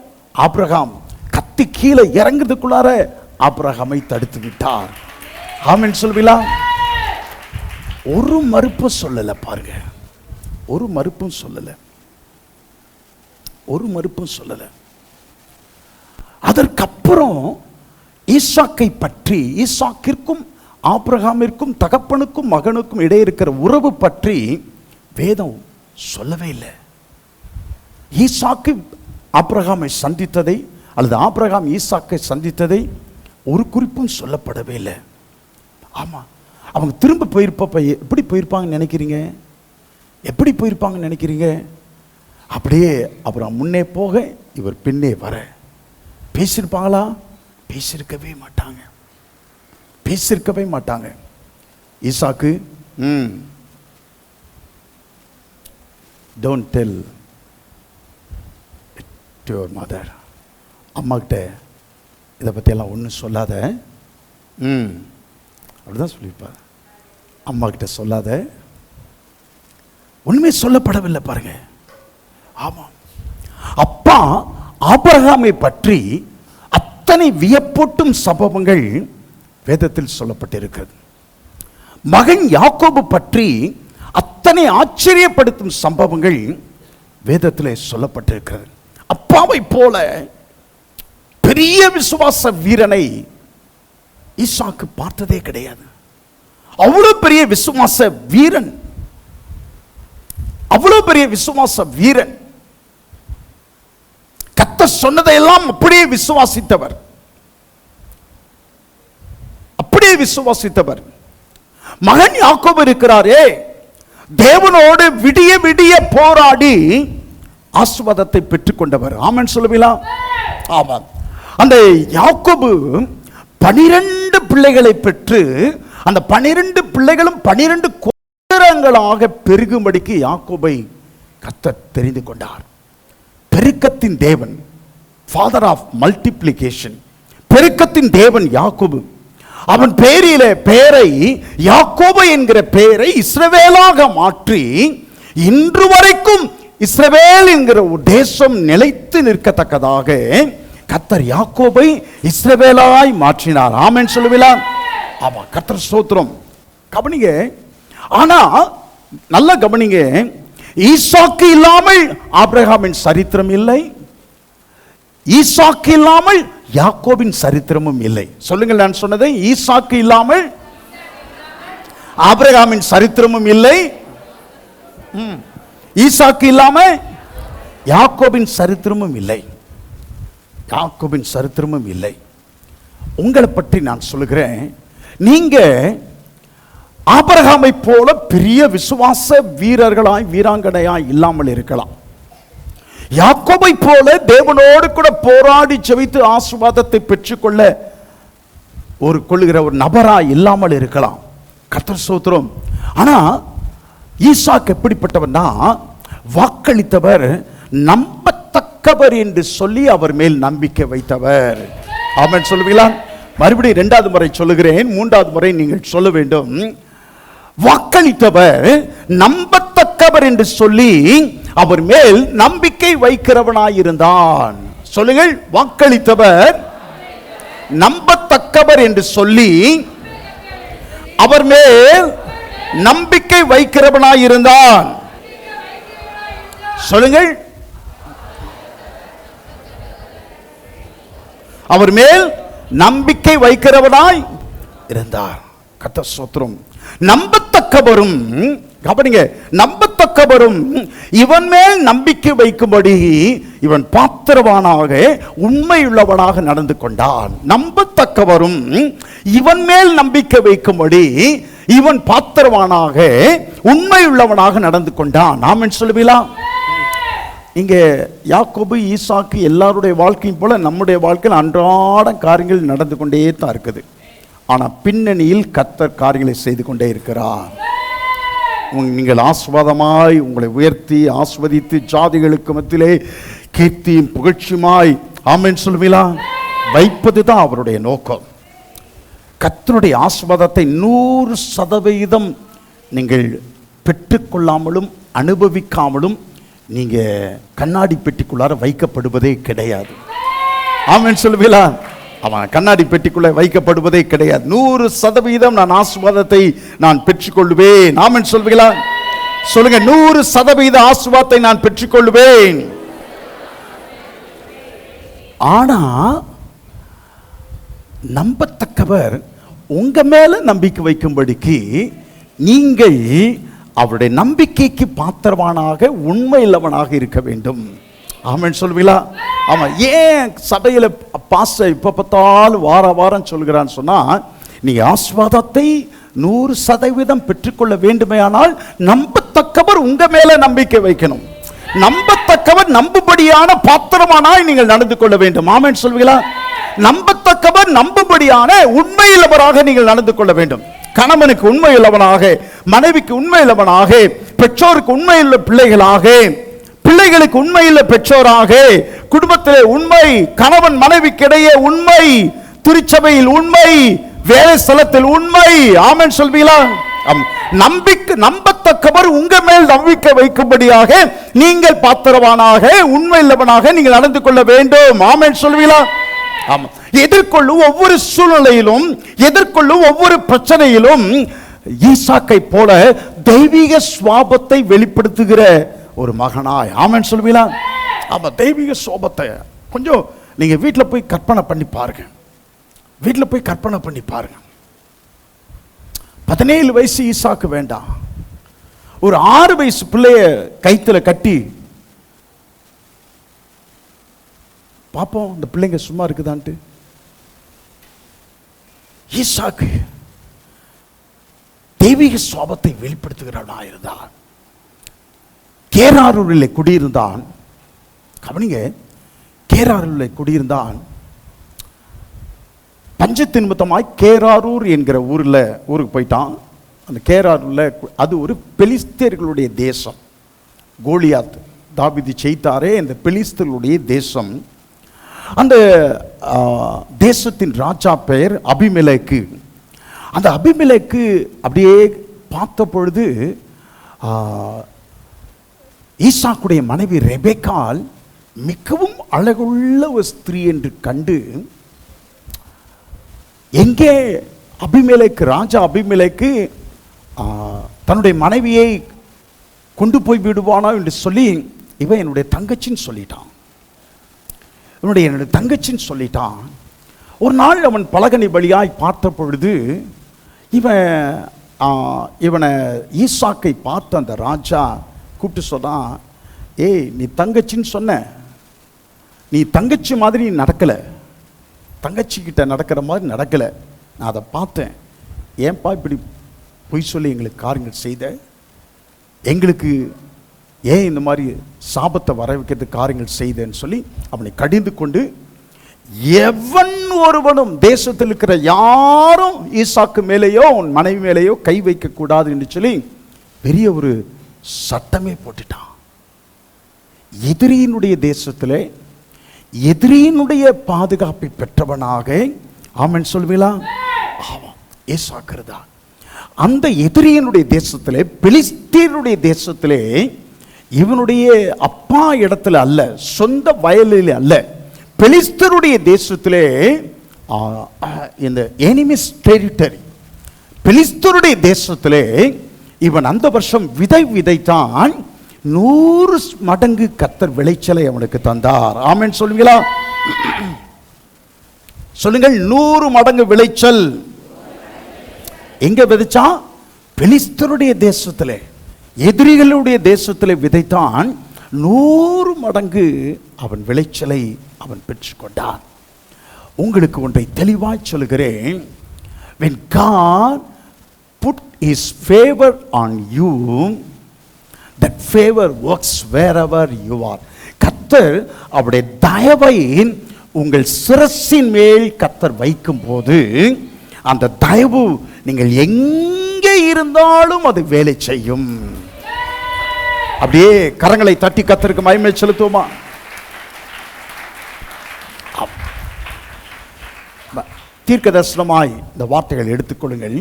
[SPEAKER 1] ஆபிரகாம் கத்தி கீழே இறங்குறதுக்குள்ளார ஆபிரகாமை தடுத்து விட்டார். ஆமென் சொல்லுவீங்களா? ஒரு மறுப்பும் சொல்லல. பாருங்க, ஒரு மறுப்பும் சொல்லல, ஒரு மறுப்பும் சொல்லல. அதற்கப்புறம் ஈசாக்கை பற்றி, ஈசாக்கிற்கும் ஆபிரகாமிற்கும் தகப்பனுக்கும் மகனுக்கும் இடையே இருக்கிற உறவு பற்றி வேதம் சொல்லவே இல்லை. ஈசாக்கு ஆபிரகாமை சந்தித்ததை அல்லது ஆபிரகாம் ஈசாக்கை சந்தித்ததை ஒரு குறிப்பும் சொல்லப்படவே இல்லை. ஆமா, அவங்க திரும்ப போயிருப்ப எப்படி போயிருப்பாங்கன்னு நினைக்கிறீங்க? எப்படி போயிருப்பாங்கன்னு நினைக்கிறீங்க? அப்படியே அப்புறம் முன்னே போக இவர் பின்னே வர பேசியிருப்பாங்களா? பேசியிருக்கவே மாட்டாங்க, பேசியிருக்கவே மாட்டாங்க. ஈசாக்கு don't tell to your mother, அம்மா கிட்ட இதை பற்றியெல்லாம் ஒன்றும் சொல்லாத, அப்படிதான் சொல்லியிருப்பார். அம்மா கிட்ட சொல்லாத. ஒண்ணுமே சொல்லப்படவில்லை. பாருங்க. ஆமா, அப்பா ஆபிரகாமை பற்றி அத்தனை வியப்பூட்டும் சம்பவங்கள் வேதத்தில் சொல்லப்பட்டிருக்கிறது. மகன் யாக்கோபு பற்றி அத்தனை ஆச்சரியப்படுத்தும் சம்பவங்கள் வேதத்தில் சொல்லப்பட்டிருக்கிறது. அப்பாவை போல பெரிய விசுவாச வீரனை ஈசாக்கு பார்த்ததே கிடையாது. அவ்வளவு பெரிய விசுவாச வீரன், அவ்வளவு பெரிய விசுவாச வீரன். கர்த்தர் சொன்னதையெல்லாம் அப்படியே விசுவாசித்தவர், அப்படியே விசுவாசித்தவர். மகன் யாக்கோபு இருக்கிறாரே, தேவனோடு விடிய விடிய போராடி ஆசீர்வாதத்தை பெற்றுக் கொண்டவர். ஆமென் சொல்லுவீங்களா? ஆமாம். அந்த யாக்கோபு 12 பிள்ளைகளை பெற்று அந்த 12 பிள்ளைகளும் 12 கோத்திரங்களாக பெருகும்படிக்கு யாக்கோபை கர்த்தர் தெரிந்து கொண்டார். பெருக்கத்தின் தேவன், ஃபாதர் ஆஃப் மல்டிப்ளிகேஷன், பெருக்கத்தின் தேவன் யாக்கோபு. அவன் பெயரிலே பெயரை யாக்கோபு என்கிற பெயரை இஸ்ரவேலாக மாற்றி இன்று வரைக்கும் இஸ்ரவேல் என்கிற ஒரு தேசம் நிலைத்து நிற்கத்தக்கதாக கர்த்தர் யாக்கோபை இஸ்ரவேலாய் மாற்றினார். ஆமென் சொல்லுவீங்களா? ஆமா, கர்த்தர் ஸ்தோத்திரம். கவனிங்க. ஆனா நல்ல கவனிங்க, ஈசாக்கு இல்லாமல் ஆபிரகாமின் சரித்திரம் இல்லை, ஈசாக்கு இல்லாமல் யாக்கோபின் சரித்திரமும் இல்லை. சொல்லுங்கள், நான் சொன்னதை. ஈசாக்கு இல்லாமல் ஆபிரகாமின் சரித்திரமும் இல்லை, ஈசாக்கு இல்லாம யாக்கோபின் சரித்திரமும் இல்லை, யாக்கோபின் சரித்திரமும் இல்லை. உங்களை பற்றி நான் சொல்லுகிறேன், நீங்க ஆபிரகாமை போல பெரிய விசுவாச வீரர்களாய் வீராங்கனையாய் இல்லாமல் இருக்கலாம். யாக்கோபை போல தேவனோடு கூட போராடி ஜெபித்து ஆசீர்வாதத்தை பெற்றுக்கொள்ள கொள்ளுகிற ஒரு நபராய் இல்லாமல் இருக்கலாம். கர்த்தர் ஸ்தோத்திரம். ஆனா ஈசாக்கு எப்படிப்பட்டவர்னா, வாக்களித்தவர் நம்பத்தக்கவர் என்று சொல்லி அவர் மேல் நம்பிக்கை வைத்தவர். ஆமென் சொல்லுவீங்களா? மறுபடியும் 2வது முறை சொல்லுகிறேன், 3வது முறை நீங்கள் சொல்ல வேண்டும். வாக்களித்தவர் நம்பத்தக்கவர் என்று சொல்லி அவர் மேல் நம்பிக்கை வைக்கிறவனாயிருந்தான். சொல்லுங்கள், வாக்களித்தவர் நம்பத்தக்கவர் என்று சொல்லி அவர் மேல் நம்பிக்கை வைக்கிறவனாயிருந்தான். சொல்லுங்கள், அவர் மேல் நம்பிக்கை வைக்கிறவனாய் இருந்தார். கர்த்தர் ஸ்தோத்திரம். நம்பத்தக்கவரும், கவனிங்க, நம்பத்தக்கவரும் இவன் மேல் நம்பிக்கை வைக்கும்படி இவன் பாத்திரவானாக உண்மையுள்ளவனாக நடந்து கொண்டான். நம்பத்தக்கவரும் இவன் மேல் நம்பிக்கை வைக்கும்படி இவன் பாத்திரவானாக உண்மையுள்ளவனாக நடந்து கொண்டான். ஆமென் சொல்லுவீங்களா? இங்கே யாக்கோபு, ஈசாக்கு எல்லாருடைய வாழ்க்கையும் போல நம்முடைய வாழ்க்கையில் அன்றாட காரியங்கள் நடந்து கொண்டே தான் இருக்குது. ஆனால் பின்னணியில் கர்த்தர் காரியங்களை செய்து கொண்டே இருக்கிறார். நீங்கள் ஆசீர்வாதமாய் உங்களை உயர்த்தி ஆஸ்வதித்து ஜாதிகளுக்கு மத்தியிலே கீர்த்தியும் புகழ்ச்சியுமாய், ஆமென் சொல்லுவீங்களா, வைப்பது தான் அவருடைய நோக்கம். கர்த்தருடைய ஆசீர்வாதத்தை 100% நீங்கள் பெற்றுக்கொள்ளாமலும் அனுபவிக்காமலும் நீங்க கண்ணாடி பெட்டிக்குள்ளார வைக்கப்படுவதே கிடையாது. ஆமென் சொல்லுவீங்களா? அவன் கண்ணாடி பெட்டிக்குள்ள வைக்கப்படுவதே கிடையாது. 100% நான் ஆசீர்வாதத்தை நான் பெற்றுக்கொள்வேன். ஆமென் சொல்லுவீங்களா? சொல்லுங்க, 100% ஆசீர்வாதத்தை நான் பெற்றுக்கொள்வேன். ஆனா நம்பத்தக்கவர் உங்க மேல நம்பிக்கை வைக்கும்படிக்கு நீங்கள் அவருடைய நம்பிக்கைக்கு பாத்திரவானாக உண்மையுள்ளவனாக இருக்க வேண்டும். ஆமென் சொல்லுவீங்களா? ஆமா. ஏன் சபையில பாஸ்டர் இப்ப பார்த்தாலும் வார வாரம் சொல்கிறான்னு சொன்னா, நீங்க ஆசீர்வாதத்தை 100% பெற்றுக்கொள்ள வேண்டுமையானால் நம்பத்தக்கவர் உங்க மேல நம்பிக்கை வைக்கணும். நம்பத்தக்கவர் நம்பும்படியான பாத்திரமானாய் நீங்கள் நடந்து கொள்ள வேண்டும். ஆமென் சொல்வீங்களா? நம்பத்தக்கவர் நம்பும்படியான உண்மையுள்ளவராக நீங்கள் நடந்து கொள்ள வேண்டும். கணவனுக்கு உண்மையுள்ளவனாக, மனைவிக்கு உண்மையுள்ளவனாக, பெற்றோருக்கு உண்மையுள்ள பிள்ளைகளாக, பிள்ளைகளுக்கு உண்மையுள்ள பெற்றோராக, குடும்பத்திலே உண்மை, கணவன் மனைவிக்கு இடையே உண்மை, திருச்சபையில் உண்மை, வேலை ஸ்தலத்தில் உண்மை. ஆமென் சொல்வீங்களா? நம்பத்தக்கவர் உங்க மேல் நம்பிக்கை வைக்கும்படியாக நீங்கள் பாத்திரவானாக உண்மையுள்ளவனாக நீங்கள் நடந்து கொள்ள வேண்டும். ஆமென் சொல்வீங்களா? ஆமா. எதிர்கொள்ளும் ஒவ்வொரு சூழ்நிலையிலும், எதிர்கொள்ளும் ஒவ்வொரு பிரச்சனையிலும் ஈசாக்கை போல தெய்வீக சுவாபத்தை வெளிப்படுத்துகிற ஒரு மகனாய். ஆமென் சொல்வீங்களா? ஆமா. தெய்வீக சுவாபத்தை கொஞ்சம் நீங்க வீட்டில் போய் கற்பனை பண்ணி பாருங்க. வீட்டில் போய் கற்பனை பண்ணி பாருங்க. 17 வயசு ஈசாக்கு வேண்டாம், ஒரு 6 வயசு பிள்ளைய கைத்துல கட்டி பாப்போம் இந்த பிள்ளைங்க சும்மா இருக்குதான்ட்டு. ஈசாக்கு தெய்வீக சுவாபத்தை வெளிப்படுத்துகிறவனா இருந்தான். கேராரூரில் குடியிருந்தான். கவனிங்க, கேராரூரில் குடியிருந்தான். பஞ்சத்து நிமித்தமாய் கேராரூர் என்கிற ஊருக்கு போயிட்டான். அந்த கேராரூரில் அது ஒரு பெலிஸ்தர்களுடைய தேசம். கோலியாத் தாவீது ஜெயித்தாரே, அந்த பெலிஸ்தர்களுடைய தேசம். அந்த தேசத்தின் ராஜா பெயர் அபிமெலேக்கு. அந்த அபிமெலேக்கு அப்படியே பார்த்த பொழுது ஈசாக்குடைய மனைவி ரெபெக்காள் மிகவும் அழகுள்ள ஒரு ஸ்திரீ என்று கண்டு, எங்கே அபிமெலேக்கு, ராஜா அபிமெலேக்கு தன்னுடைய மனைவியை கொண்டு போய் விடுவானா என்று சொல்லி, இவன் என்னுடைய தங்கச்சின்னு சொல்லிட்டான். என்னுடைய தங்கச்சின்னு சொல்லிட்டான். ஒரு நாள் அவன் பலகனி வழியாய் பார்த்த பொழுது இவனை ஈசாக்கை பார்த்து அந்த ராஜா கூப்பிட்டு சொன்னான், ஏய் நீ தங்கச்சின்னு சொன்ன, நீ தங்கச்சி மாதிரி நடக்கலை, தங்கச்சி கிட்ட நடக்கிற மாதிரி நடக்கலை, நான் அதை பார்த்தேன். ஏன்பா இப்படி பொய் சொல்லி எங்களுக்கு காரியங்கள் செய்த, எங்களுக்கு ஏன் இந்த மாதிரி சாபத்தை வர வைக்கிறதுக்கு காரியங்கள் செய்தேன்னு சொல்லி அவனை கடிந்து கொண்டு, எவன் ஒருவனும் தேசத்தில் இருக்கிற யாரும் ஈசாக்கு மேலேயோ உன் மனைவி மேலேயோ கை வைக்க கூடாது என்று சொல்லி பெரிய ஒரு சட்டமே போட்டுட்டான். எதிரியினுடைய தேசத்திலே எதிரியினுடைய பாதுகாப்பை பெற்றவனாக. ஆமென் சொல்வீங்களா? ஆமாம், ஈசாக்குறதா. அந்த எதிரியினுடைய தேசத்திலே, பெலிஸ்தீனுடைய தேசத்திலே, இவனுடைய அப்பா இடத்துல அல்ல, சொந்த வயலில் அல்ல, பெலிஸ்தருடைய தேசத்திலே, இந்த எனிமிஸ் டெரிட்டரி, பெலிஸ்தருடைய தேசத்திலே இவன் அந்த வருஷம் விதைத்தான். 100 மடங்கு கர்த்தர் விளைச்சலை அவனுக்கு தந்தார். ஆமென் சொல்லுவீங்களா? சொல்லுங்கள், 100 மடங்கு விளைச்சல். எங்க விதைச்சா? பெலிஸ்தருடைய தேசத்திலே, எதிரிகளுடைய தேசத்திலே விதைத்தான். 100 மடங்கு அவன் விளைச்சலை அவன் பெற்றுக்கொண்டான். உங்களுக்கு ஒன்றை தெளிவாய் சொல்கிறேன். when God put his favor on you, that favor works wherever you are. கர்த்தர் அவருடைய தயவை உங்கள் சிரசின் மேல் கர்த்தர் வைக்கும் போது, அந்த தயவு நீங்கள் எங்கே இருந்தாலும் அது வேலை செய்யும். அப்படியே கரங்களை தட்டி கர்த்தருக்கு மகிமை செலுத்துவோமா? தீர்க்க தரிசனமாய் இந்த வார்த்தைகள் எடுத்துக்கொள்ளுங்கள்.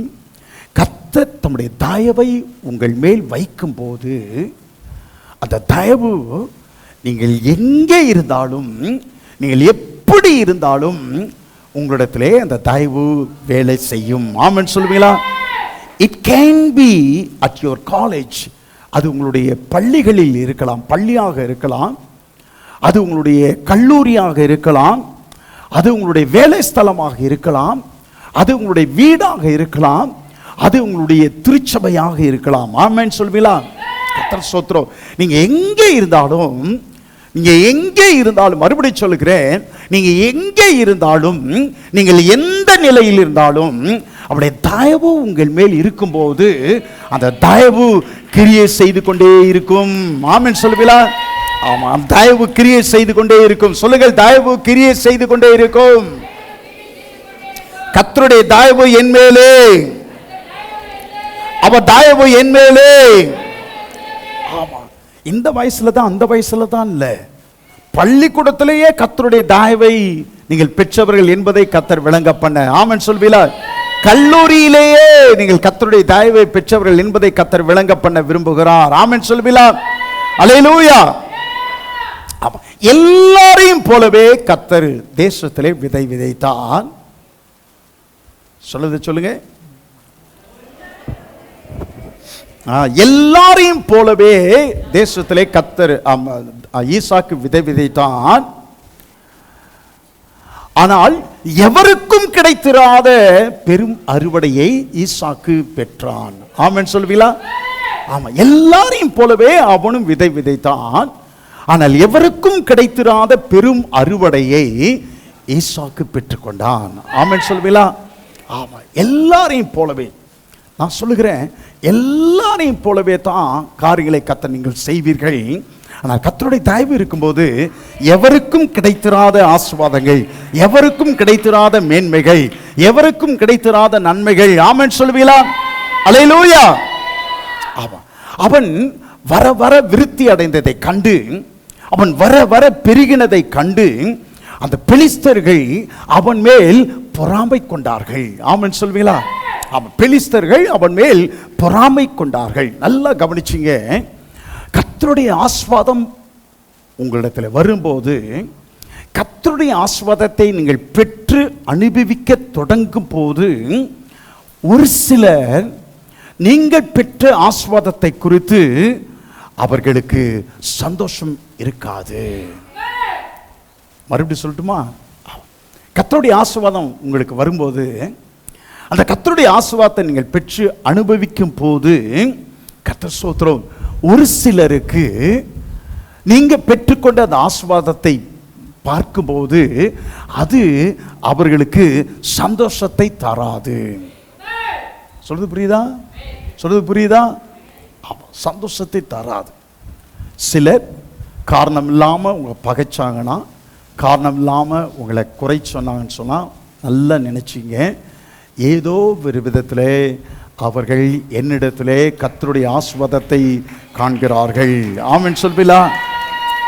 [SPEAKER 1] கர்த்தர் கர்த்தர் தம்முடைய தயவை உங்கள் மேல் வைக்கும் போது அந்த தயவு நீங்கள் எங்கே இருந்தாலும், நீங்கள் எப்படி இருந்தாலும் உங்களிடத்திலே அந்த தயவு வேலை செய்யும். ஆமென் சொல்லுவீங்களா? It can be at your college. அது உங்களுடைய பள்ளிகளில் இருக்கலாம், பள்ளியாக இருக்கலாம், அது உங்களுடைய கல்லூரியாக இருக்கலாம், அது உங்களுடைய வேலை ஸ்தலமாக இருக்கலாம், அது உங்களுடைய வீடாக இருக்கலாம், அது உங்களுடைய திருச்சபையாக இருக்கலாம். ஆமென் சொல்வீங்களா? கர்த்தர் ஸ்தோத்திரம். நீங்க எங்கே இருந்தாலும், நீங்க எங்கே இருந்தாலும், மறுபடியும் சொல்லுகிறேன், நீங்க எங்கே இருந்தாலும், நீங்கள் எந்த நிலையில் இருந்தாலும் அவருடைய தயவு உங்கள் மேல் இருக்கும்போது அந்த தயவு கிரியை செய்து கொண்டே இருக்கும். ஆமென் சொல்லுவீங்களா? ஆமாம், தயவு கிரியை செய்து கொண்டே இருக்கும். சொல்லுங்கள், தயவு கிரியை செய்து கொண்டே இருக்கும். கர்த்தருடைய தயவு என் மேலே, அவர் தயவு என் மேலே. ஆமா, இந்த வயசுல தான், அந்த வயசுல தான் இல்ல, பள்ளிக்கூடத்திலேயே கர்த்தருடைய தயவை நீங்கள் பெற்றவர்கள் என்பதை கர்த்தர் விளங்க பண்ண. ஆமென் சொல்வீங்களா? கல்லூரியிலேயே நீங்கள் கர்த்தருடைய தயவை பெற்றவர்கள் என்பதை கர்த்தர் விளங்க பண்ண விரும்புகிறார். ஆமென் சொல்வீங்களா? அல்லேலூயா. எல்லாரையும் போலவே கர்த்தர் தேசத்திலே விதை விதைத்தான். சொல்லுங்க. எல்லாரையும் போலவே தேசத்திலே கர்த்தர் ஈசாக்கு விதை விதைத்தான். ஆனால் எவருக்கும் கிடைத்திராத பெரும் அறுவடையை ஈசாக்கு பெற்றான். ஆமென் சொல்வீங்களா? ஆமா, எல்லாரையும் போலவே அவனும் விதை விதைத்தான். ஆனால் எவருக்கும் கிடைத்திராத பெரும் அறுவடையை ஈசாக்கு பெற்றுக்கொண்டான். ஆமென் சொல்வீங்களா? ஆமா, எல்லாரையும் போலவே. நான் சொல்லுகிறேன், எல்லாரையும் போலவே தான் காரியங்களை கர்த்தர் நீங்கள் செய்வீர்கள். ஆனால் கர்த்தருடைய தயவு இருக்கும்போது எவருக்கும் கிடைத்திராத ஆசீர்வாதங்கள், எவருக்கும் கிடைத்திராத மேன்மைகள், எவருக்கும் கிடைத்திராத நன்மைகள். ஆமென் சொல்வீங்களா? அல்லேலூயா. ஆமா, அவன் வர வர விருத்தி அடைந்ததை கண்டு, அவன் வர வர பெருகினதை கண்டு அந்த பெலிஸ்தர்கள் அவன் மேல் பொறாமை கொண்டார்கள். ஆமென் சொல்வீங்களா? ஆமாம், பெலிஸ்தர்கள் அவன் மேல் பொறாமை கொண்டார்கள். நல்லா கவனிச்சிங்க. கர்த்தருடைய ஆசீர்வாதம் உங்களிடத்தில் வரும்போது, கர்த்தருடைய ஆசீர்வாதத்தை நீங்கள் பெற்று அனுபவிக்க தொடங்கும் போது, ஒரு சிலர் நீங்கள் பெற்ற ஆசீர்வாதத்தை குறித்து அவர்களுக்கு சந்தோஷம் இருக்காது. மறுபடியும் சொல்லட்டுமா? கர்த்தருடைய ஆசீர்வாதம் உங்களுக்கு வரும்போது, அந்த கர்த்தருடைய ஆசீர்வாதத்தை நீங்கள் பெற்று அனுபவிக்கும் போது, கர்த்தர் ஸ்தோத்திரம், ஒரு சிலருக்கு நீங்க பெற்றுக்கொண்ட அந்த ஆசீர்வாதத்தை பார்க்கும்போது அது அவர்களுக்கு சந்தோஷத்தை தராது. சொல்றது புரியுதா? சொல்றது புரியுதா? ஆமா, சந்தோஷத்தை தராது. சிலர் காரணம் இல்லாமல் உங்களை பகைச்சாங்கன்னா, காரணம் இல்லாமல் உங்களை குறை சொன்னாங்கன்னு சொன்னால் நல்லா நினைச்சிங்க, ஏதோ ஒரு விதத்தில் அவர்கள் என்னிடத்திலே கர்த்தருடைய ஆசீர்வாதத்தை காண்கிறார்கள். ஆமென் சொல்வீங்களா?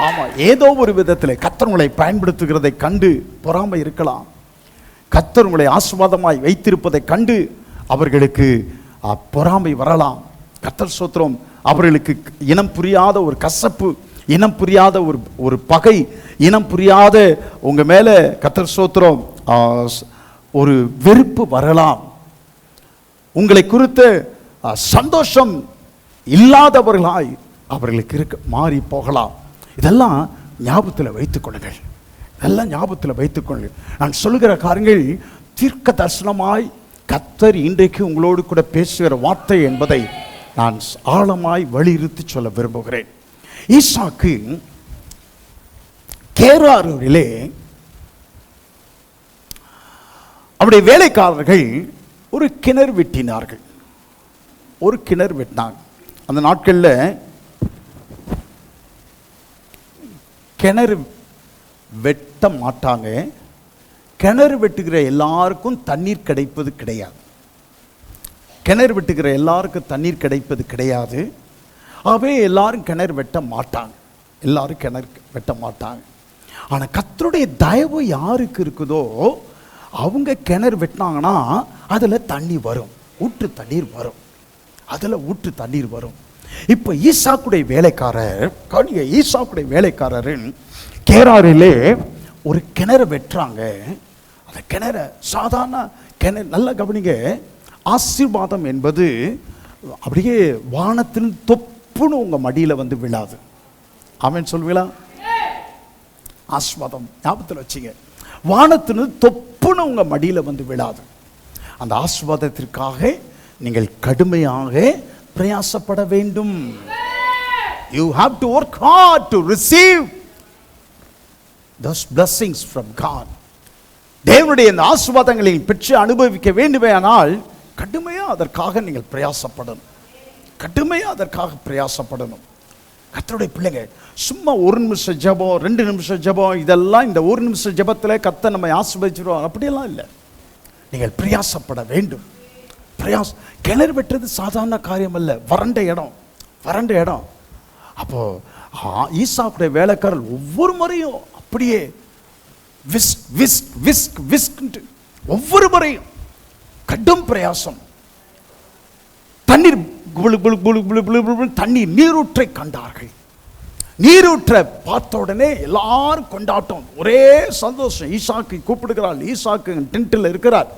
[SPEAKER 1] ஆமாம், ஏதோ ஒரு விதத்தில் கர்த்தர் உங்களை பயன்படுத்துகிறதை கண்டு பொறாமை இருக்கலாம். கர்த்தர் உங்களை ஆசீர்வாதமாய் வைத்திருப்பதை கண்டு அவர்களுக்கு பொறாமை வரலாம். கர்த்தர் ஸ்தோத்திரம், அவர்களுக்கு இனம் புரியாத ஒரு கசப்பு, இனம் புரியாத ஒரு பகை, இனம் புரியாத உங்க மேல கர்த்தர் ஸ்தோத்திரம் ஒரு வெறுப்பு வரலாம். உங்களை குறித்த சந்தோஷம் இல்லாதவர்களாய் அவர்களுக்கு இருக்க மாறி போகலாம். இதெல்லாம் ஞாபகத்தில் வைத்துக் கொள்ளுங்கள். இதெல்லாம் ஞாபகத்தில் வைத்துக் கொள்ளுங்கள். நான் சொல்லுகிற காரியங்கள் தீர்க்க தரிசனமாய் கர்த்தர் இன்றைக்கு உங்களோடு கூட பேசுகிற வார்த்தை என்பதை நான் ஆழமாய் வலியுறுத்தி சொல்ல விரும்புகிறேன். ஈசாக்கு கேராரிலே அவருடைய வேலைக்காரர்கள் ஒரு கிணறு வெட்டினார்கள். ஒரு கிணறு வெட்டினாங்க. அந்த நாட்களில் கிணறு வெட்ட மாட்டாங்க. கிணறு வெட்டுகிற எல்லாருக்கும் தண்ணீர் கிடைப்பது கிடையாது. கிணறு வெட்டுகிற எல்லாருக்கும் தண்ணீர் கிடைப்பது கிடையாது. ஆகவே எல்லாரும் கிணறு வெட்ட மாட்டாங்க. எல்லாரும் கிணறு வெட்ட மாட்டாங்க. ஆனால் கர்த்தருடைய தயவு யாருக்கு இருக்குதோ அவங்க கிணறு வெட்டினாங்கன்னா அதில் தண்ணி வரும், ஊற்று தண்ணீர் வரும். அதுல ஊற்று தண்ணீர் வரும். இப்ப ஈசாக்குடைய வேலைக்காரர் கேராரிலே ஒரு கிணறு வெட்டுறாங்க. அந்த கிணற சாதாரண கிணறு, நல்ல கவனிங்க, ஆசீர்வாதம் என்பது அப்படியே வானத்தின் தொப்புன்னு உங்க மடியில வந்து விழாது. ஆமென் சொல்லுவீங்களா? ஆசீர்வாதம் ஞாபகத்தில் வச்சுங்க, வானத்தின் தொப்புன்னு உங்க மடியில வந்து விழாது. அந்த ஆசீர்வாதத்திற்காக நீங்கள் கடுமையாக பிரயாசப்பட வேண்டும். You have to work hard to receive those blessings from God. தேவனுடைய இந்த ஆசீர்வாதங்களை பெற்று அனுபவிக்க வேண்டுமேயானால் கடுமையா அதற்காக நீங்கள் பிரயாசப்படணும். கர்த்தருடைய பிள்ளைங்க, சும்மா 1 நிமிஷம் ஜெபம், 2 நிமிஷம் ஜெபம், இதெல்லாம் இந்த 1 நிமிஷம் ஜெபத்தில் கர்த்தர் நம்மை ஆசீர்வதிச்சிருவார் அப்படியெல்லாம் இல்லை. நீங்கள் பிரயாசப்பட வேண்டும். கிணறு வெட்டுறது சாதாரண காரியம் அல்ல. வறண்ட இடம். அப்போ ஈசாக்குடைய வேலைக்காரர் ஒவ்வொரு முறையும் அப்படியே ஒவ்வொரு முறையும் கடும் பிரயாசம். தண்ணீர் நீரூற்றை கண்டார்கள். நீரூற்றை பார்த்த உடனே எல்லாரும் கொண்டாட்டம், ஒரே சந்தோஷம். ஈசாக்கை கூப்பிடுகிறாள். ஈசாக்கு டென்ட்டில் இருக்கிறார்,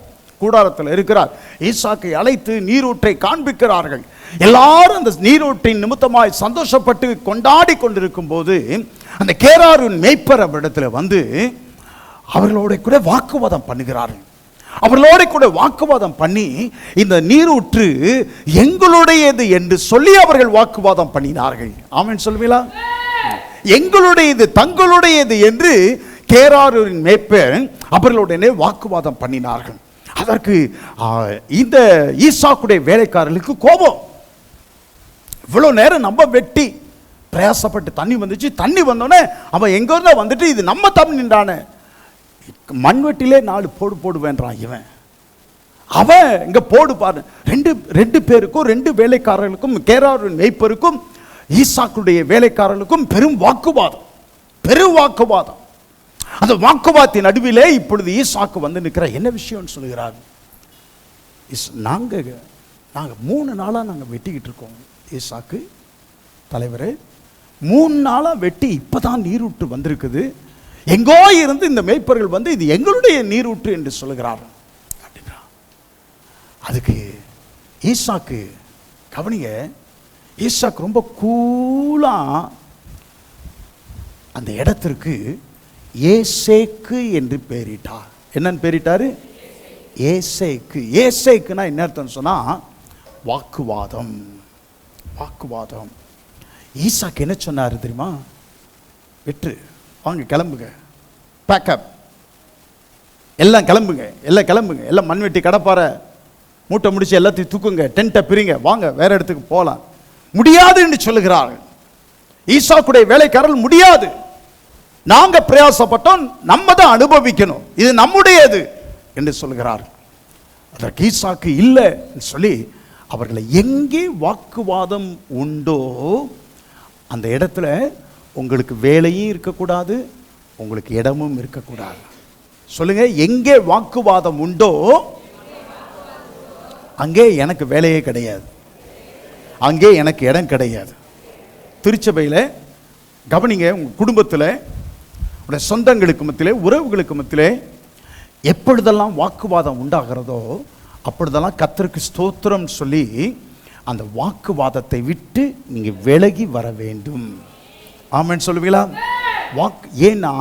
[SPEAKER 1] கூடாரத்தில் இருக்கிறார். ஈசாக்கை அழைத்து நீரூற்றை காண்பிக்கிறார்கள். எல்லாரும் அந்த நீரூற்றின் நிமித்தமாய் சந்தோஷப்பட்டு கொண்டாடி கொண்டிருக்கும் போது அந்த கேராரின் மேய்ப்பர் இடத்துல வந்து அவர்களோட கூட வாக்குவாதம் பண்ணுகிறார்கள். அவர்களோட கூட வாக்குவாதம் பண்ணி இந்த நீரூற்று எங்களுடையது என்று சொல்லி அவர்கள் வாக்குவாதம் பண்ணினார்கள். ஆமென் சொல்வீங்களா? எங்களுடையது, தங்களுடையது என்று கேராரின் மேய்ப்பர் அவர்களுடனே வாக்குவாதம் பண்ணினார்கள். அதற்கு இந்த ஈசாக்குடைய வேலைக்காரர்களுக்கு கோபம். இவ்வளவு நேரம் நம்ம வெட்டி பிரயாசப்பட்டு தண்ணி வந்துச்சு, தண்ணி வந்தோடனே அவன் எங்க இருந்தா வந்துட்டு இது நம்ம தம் நின்றானே, மண்வெட்டிலே 4 போடுவேன்றான் இவன். அவன் இங்க போடு பாரு. ரெண்டு பேருக்கும், 2 வேலைக்காரர்களுக்கும், கேராரின் மேய்ப்பருக்கும் ஈசாக்குடைய வேலைக்காரர்களுக்கும் பெரும் வாக்குவாதம். அந்த வாக்குவாதத்தின் நடுவிலே இப்பொழுது ஈசாக்கு வந்து நிற்கிற. என்ன விஷயம்னு சொல்லுகிறார். நாங்க 3 நாளா நாங்க வெட்டிக்கிட்டு இருக்கோம். ஈசாக்கு தலைவரே, 3 நாளா வெட்டி இப்பதான் நீரூற்று வந்திருக்குது. எங்கோ இருந்து இந்த மேய்ப்பர்கள் வந்து இது எங்களுடைய நீரூற்று என்று சொல்லுகிறார்கள் அப்படின்னா, அதுக்கு ஈசாக்கு கவனிங்க, ஈசாக்கு ரொம்ப கூலா அந்த இடத்திற்கு ஏசேக்கு என்று பெயரிட்டார். என்னன்னு பெயரிட்டாரு? ஏசேக்கு. ஏசேக்குனா என்ன அர்த்தம் சொன்னா வாக்குவாதம். ஈசாக்கு என்ன சொன்னாரு தெரியுமா? வெற்று, வாங்க கிளம்புங்க, பேக்கப், எல்லாம் கிளம்புங்க, எல்லாம் மண்வெட்டி கடப்பார மூட்டை முடிச்சு எல்லாத்தையும் தூக்குங்க, டென்ட்டை பிரிங்க, வாங்க வேற இடத்துக்கு போகலாம். முடியாது என்று சொல்லுகிறார்கள். ஈசாக்குடைய வேலைக்காரர்கள் முடியாது, நாங்க பிரயாசப்பட்டோம், நம்ம தான் அனுபவிக்கணும், இது நம்முடையது என்று சொல்கிறார்கள். அதற்கு ஈசாக்கு இல்லை சொல்லி அவர்களை எங்கே வாக்குவாதம் உண்டோ அந்த இடத்துல உங்களுக்கு வேலையும் இருக்கக்கூடாது, உங்களுக்கு இடமும் இருக்கக்கூடாது. சொல்லுங்க, எங்கே வாக்குவாதம் உண்டோ அங்கே எனக்கு வேலையே கிடையாது, அங்கே எனக்கு இடம் கிடையாது. திருச்சபையில் கவனிங்க, உங்கள் குடும்பத்தில், உடைய சொந்தங்களுக்கு மத்தியிலே, உறவுகளுக்கு மத்தியிலே எப்பொழுதெல்லாம் வாக்குவாதம் உண்டாகிறதோ அப்பொழுதெல்லாம் கர்த்தருக்கு ஸ்தோத்திரம் சொல்லி அந்த வாக்குவாதத்தை விட்டு நீங்க விலகி வர வேண்டும். ஆமென் சொல்லுவீங்களா? ஏன்னா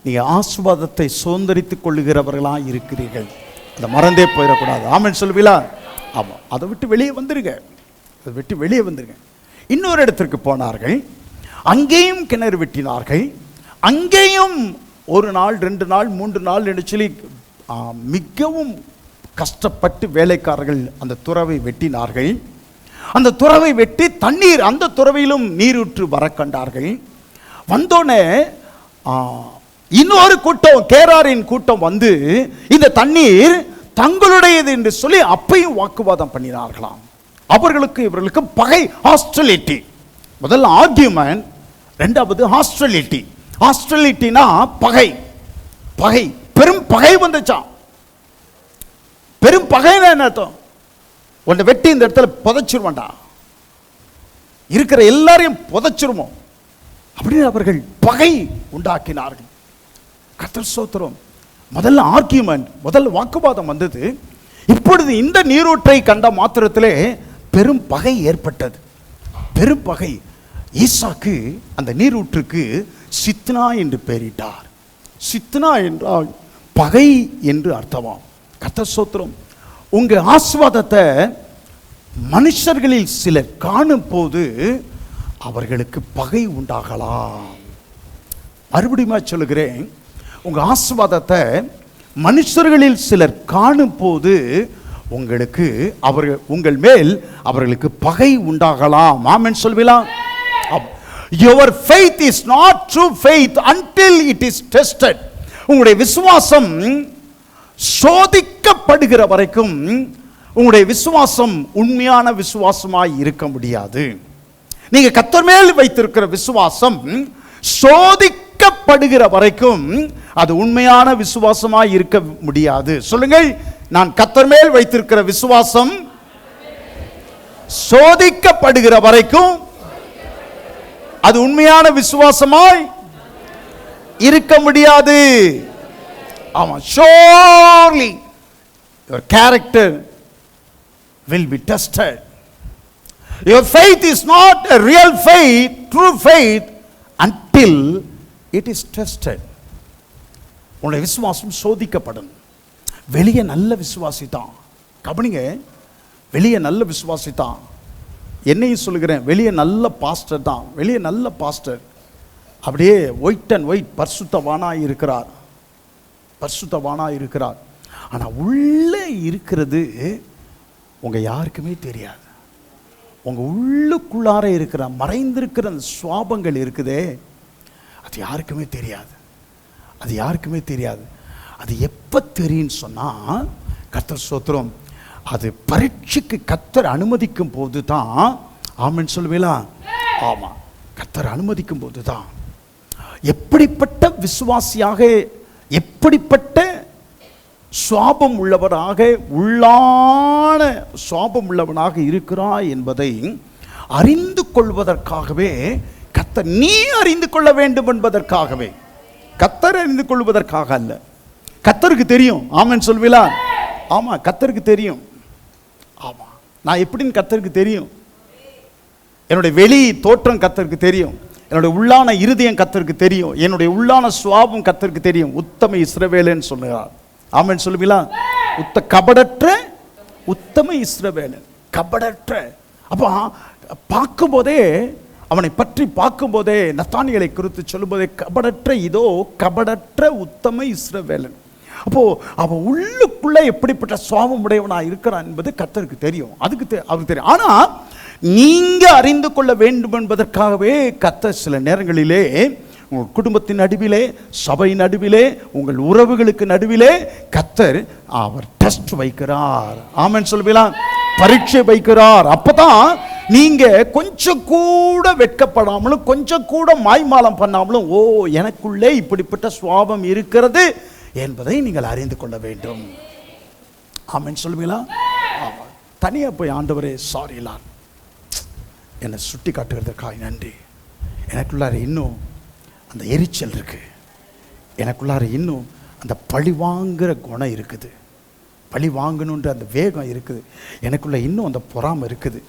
[SPEAKER 1] நீங்க ஆசீர்வாதத்தை சுதந்தரித்துக் கொள்ளுகிறவர்களா இருக்கிறீர்கள், அதை மறந்தே போயிடக்கூடாது. ஆமென் சொல்லுவீங்களா? ஆமா, அதை விட்டு வெளியே வந்துருங்க, அதை விட்டு வெளியே வந்துருங்க. இன்னொரு இடத்திற்கு போனார்கள், அங்கேயும் கிணறு வெட்டினார்கள். அங்கேயும் 1 நாள் 2 நாள் 3 நாள் என்று சொல்லி மிகவும் கஷ்டப்பட்டு வேலைக்காரர்கள் அந்த துறவை வெட்டினார்கள். அந்த துறவை வெட்டி தண்ணீர், அந்த துறவையிலும் நீரூற்று வர கண்டார்கள். வந்தோடனே இன்னொரு கூட்டம், கேராரின் கூட்டம் வந்து இந்த தண்ணீர் தங்களுடையது என்று சொல்லி அப்பையும் வாக்குவாதம் பண்ணினார்களாம். அவர்களுக்கு இவர்களுக்கு பகை, ஹாஸ்டிலிட்டி. முதல்ல ஆர்கியூமெண்ட், ரெண்டாவது ஹாஸ்டிலிட்டி. ஹாஸ்டிலிட்டினா பகை, பெரும் பகை வந்துச்சான். பெரும் பகைன்னா என்ன அர்த்தம்? உன்னை வெட்டி இந்த இடத்துல புதைச்சிருவான்டா, இருக்கிற எல்லாரையும் புதைச்சிருவோம் அப்படின்னு அவர்கள் பகை உண்டாக்கினார்கள். கர்த்தர் ஸ்தோத்திரம். முதல்ல ஆர்கியூமெண்ட், முதல்ல வாக்குவாதம் வந்தது. இப்பொழுது இந்த நீரூற்றை கண்ட மாத்திரத்திலே பெரும் பகை ஏற்பட்டது. பெரும் பகை. ஈசாக்கு அந்த நீரூற்றுக்கு சித்னா என்று பெயரிட்டார். சித்னா என்றால் பகை என்று அர்த்தமாம். கர்த்தர் ஸ்தோத்திரம். உங்க ஆசீர்வாதத்தை மனுஷர்களில் சிலர் காணும் போது அவர்களுக்கு பகை உண்டாகலாம். மறுபடியும் சொல்லுகிறேன், உங்க ஆசீர்வாதத்தை மனுஷர்களில் சிலர் காணும் போது உங்களுக்கு உங்கள் மேல் அவர்களுக்கு பகை உண்டாகலாம். ஆமென் சொல்வீங்களா? Your faith is not true faith until it is tested. உங்களுடைய விசுவாசம் சோதிக்கப்படுகிற வரைக்கும் உங்களுடைய விசுவாசம் உண்மையான விசுவாசமாய் இருக்க முடியாது. நீங்க கர்த்தர் மேல் வைத்திருக்கிற விசுவாசம் சோதிக்கப்படுகிற வரைக்கும் அது உண்மையான விசுவாசமாய் இருக்க முடியாது. சொல்லுங்கள், நான் கர்த்தர் மேல் வைத்திருக்கிற விசுவாசம் சோதிக்கப்படுகிற வரைக்கும் அது உண்மையான விசுவாசமாய் இருக்க முடியாது. ஆமா, surely your character will be tested. Your faith is not a real faith, true faith until it is tested. உன்னுடைய விசுவாசம் சோதிக்கப்படும். வெளியே நல்ல விசுவாசி தான், கவனிங்க, வெளியே நல்ல விசுவாசி தான். என்னையும் சொல்லுகிறேன், வெளியே நல்ல பாஸ்டர் தான், வெளியே நல்ல பாஸ்டர், அப்படியே ஒயிட் அண்ட் ஒயிட் பரிசுத்தவானாய் இருக்கிறார், பரிசுத்தவானாய் இருக்கிறார். ஆனால் உள்ளே இருக்கிறது உங்க யாருக்குமே தெரியாது. உங்க உள்ளுக்குள்ளார இருக்கிற மறைந்திருக்கிற அந்த சுவாபங்கள் இருக்குதே, அது யாருக்குமே தெரியாது. அது யாருக்குமே தெரியாது. அது எப்போ தெரியும்னு சொன்னால், கர்த்தர் ஸ்தோத்திரம், அது பரீட்சைக்கு கர்த்தர் அனுமதிக்கும் போது தான். ஆமென் சொல்லுவீங்களா? ஆமாம், கர்த்தர் அனுமதிக்கும் போது தான். எப்படிப்பட்ட விசுவாசியாக, எப்படிப்பட்ட சுவாபம் உள்ளவராக, உள்ளான சுவாபம் உள்ளவனாக இருக்கிறாய் என்பதை அறிந்து கொள்வதற்காகவே கர்த்தர், நீ அறிந்து கொள்ள வேண்டும் என்பதற்காகவே, கர்த்தர் அறிந்து கொள்வதற்காக அல்ல. கர்த்தருக்கு தெரியும். ஆமென் சொல்வீங்களா? ஆமா, கர்த்தருக்கு தெரியும். ஆமா, நான் எப்படின்னு கர்த்தருக்கு தெரியும். என்னுடைய வெளி தோற்றம் கர்த்தருக்கு தெரியும். என்னுடைய உள்ளான இருதயம் கர்த்தருக்கு தெரியும். என்னுடைய உள்ளான சுவாபம் கர்த்தருக்கு தெரியும். உத்தம இஸ்ரவேலன் சொல்லுகிறார். ஆமென் சொல்லுவீங்களா? கபடற்ற உத்தம இஸ்ரவேலன், கபடற்ற. அப்போ பார்க்கும்போதே, அவனை பற்றி பார்க்கும்போதே, நத்தானியேலை குறித்து சொல்லும்போதே, கபடற்ற, இதோ கபடற்ற உத்தம இஸ்ரவேலன். அப்போ அவன் உள்ளுக்குள்ள எப்படிப்பட்ட சுவாபம் உடையவனா இருக்கிறான் என்பது கர்த்தருக்கு தெரியும். அவருக்கு தெரியும். ஆனா நீங்க அறிந்து கொள்ள வேண்டும் என்பதற்காகவே கர்த்தர் சில நேரங்களிலே உங்கள் குடும்பத்தின் நடுவிலே, சபை நடுவிலே, உங்கள் உறவுகளுக்கு நடுவிலே கர்த்தர் அவர் டெஸ்ட் வைக்கிறார். ஆமென் சொல்வீங்களா? பரீட்சை வைக்கிறார். அப்பதான் நீங்க கொஞ்சம் கூட வெட்கப்படாமலும், கொஞ்சம் கூட மாய்மாலம் பண்ணாமலும், ஓ, எனக்குள்ளே இப்படிப்பட்ட சுவாபம் இருக்கிறது என்பதை நீங்கள் அறிந்து கொள்ள வேண்டும். ஆமென் சொல்லுவீங்களா? ஆமாம். தனியாக போய், ஆண்டவரே சாரி லார்ட், என்னை சுட்டி காட்டுகிறதுக்காக நன்றி. எனக்குள்ளார இன்னும் அந்த எரிச்சல் இருக்கு, எனக்குள்ளார இன்னும் அந்த பழி வாங்குகிற குணம் இருக்குது, பழி வாங்கணுன்ற அந்த வேகம் இருக்குது, எனக்குள்ள இன்னும் அந்த பொறாமை இருக்குது,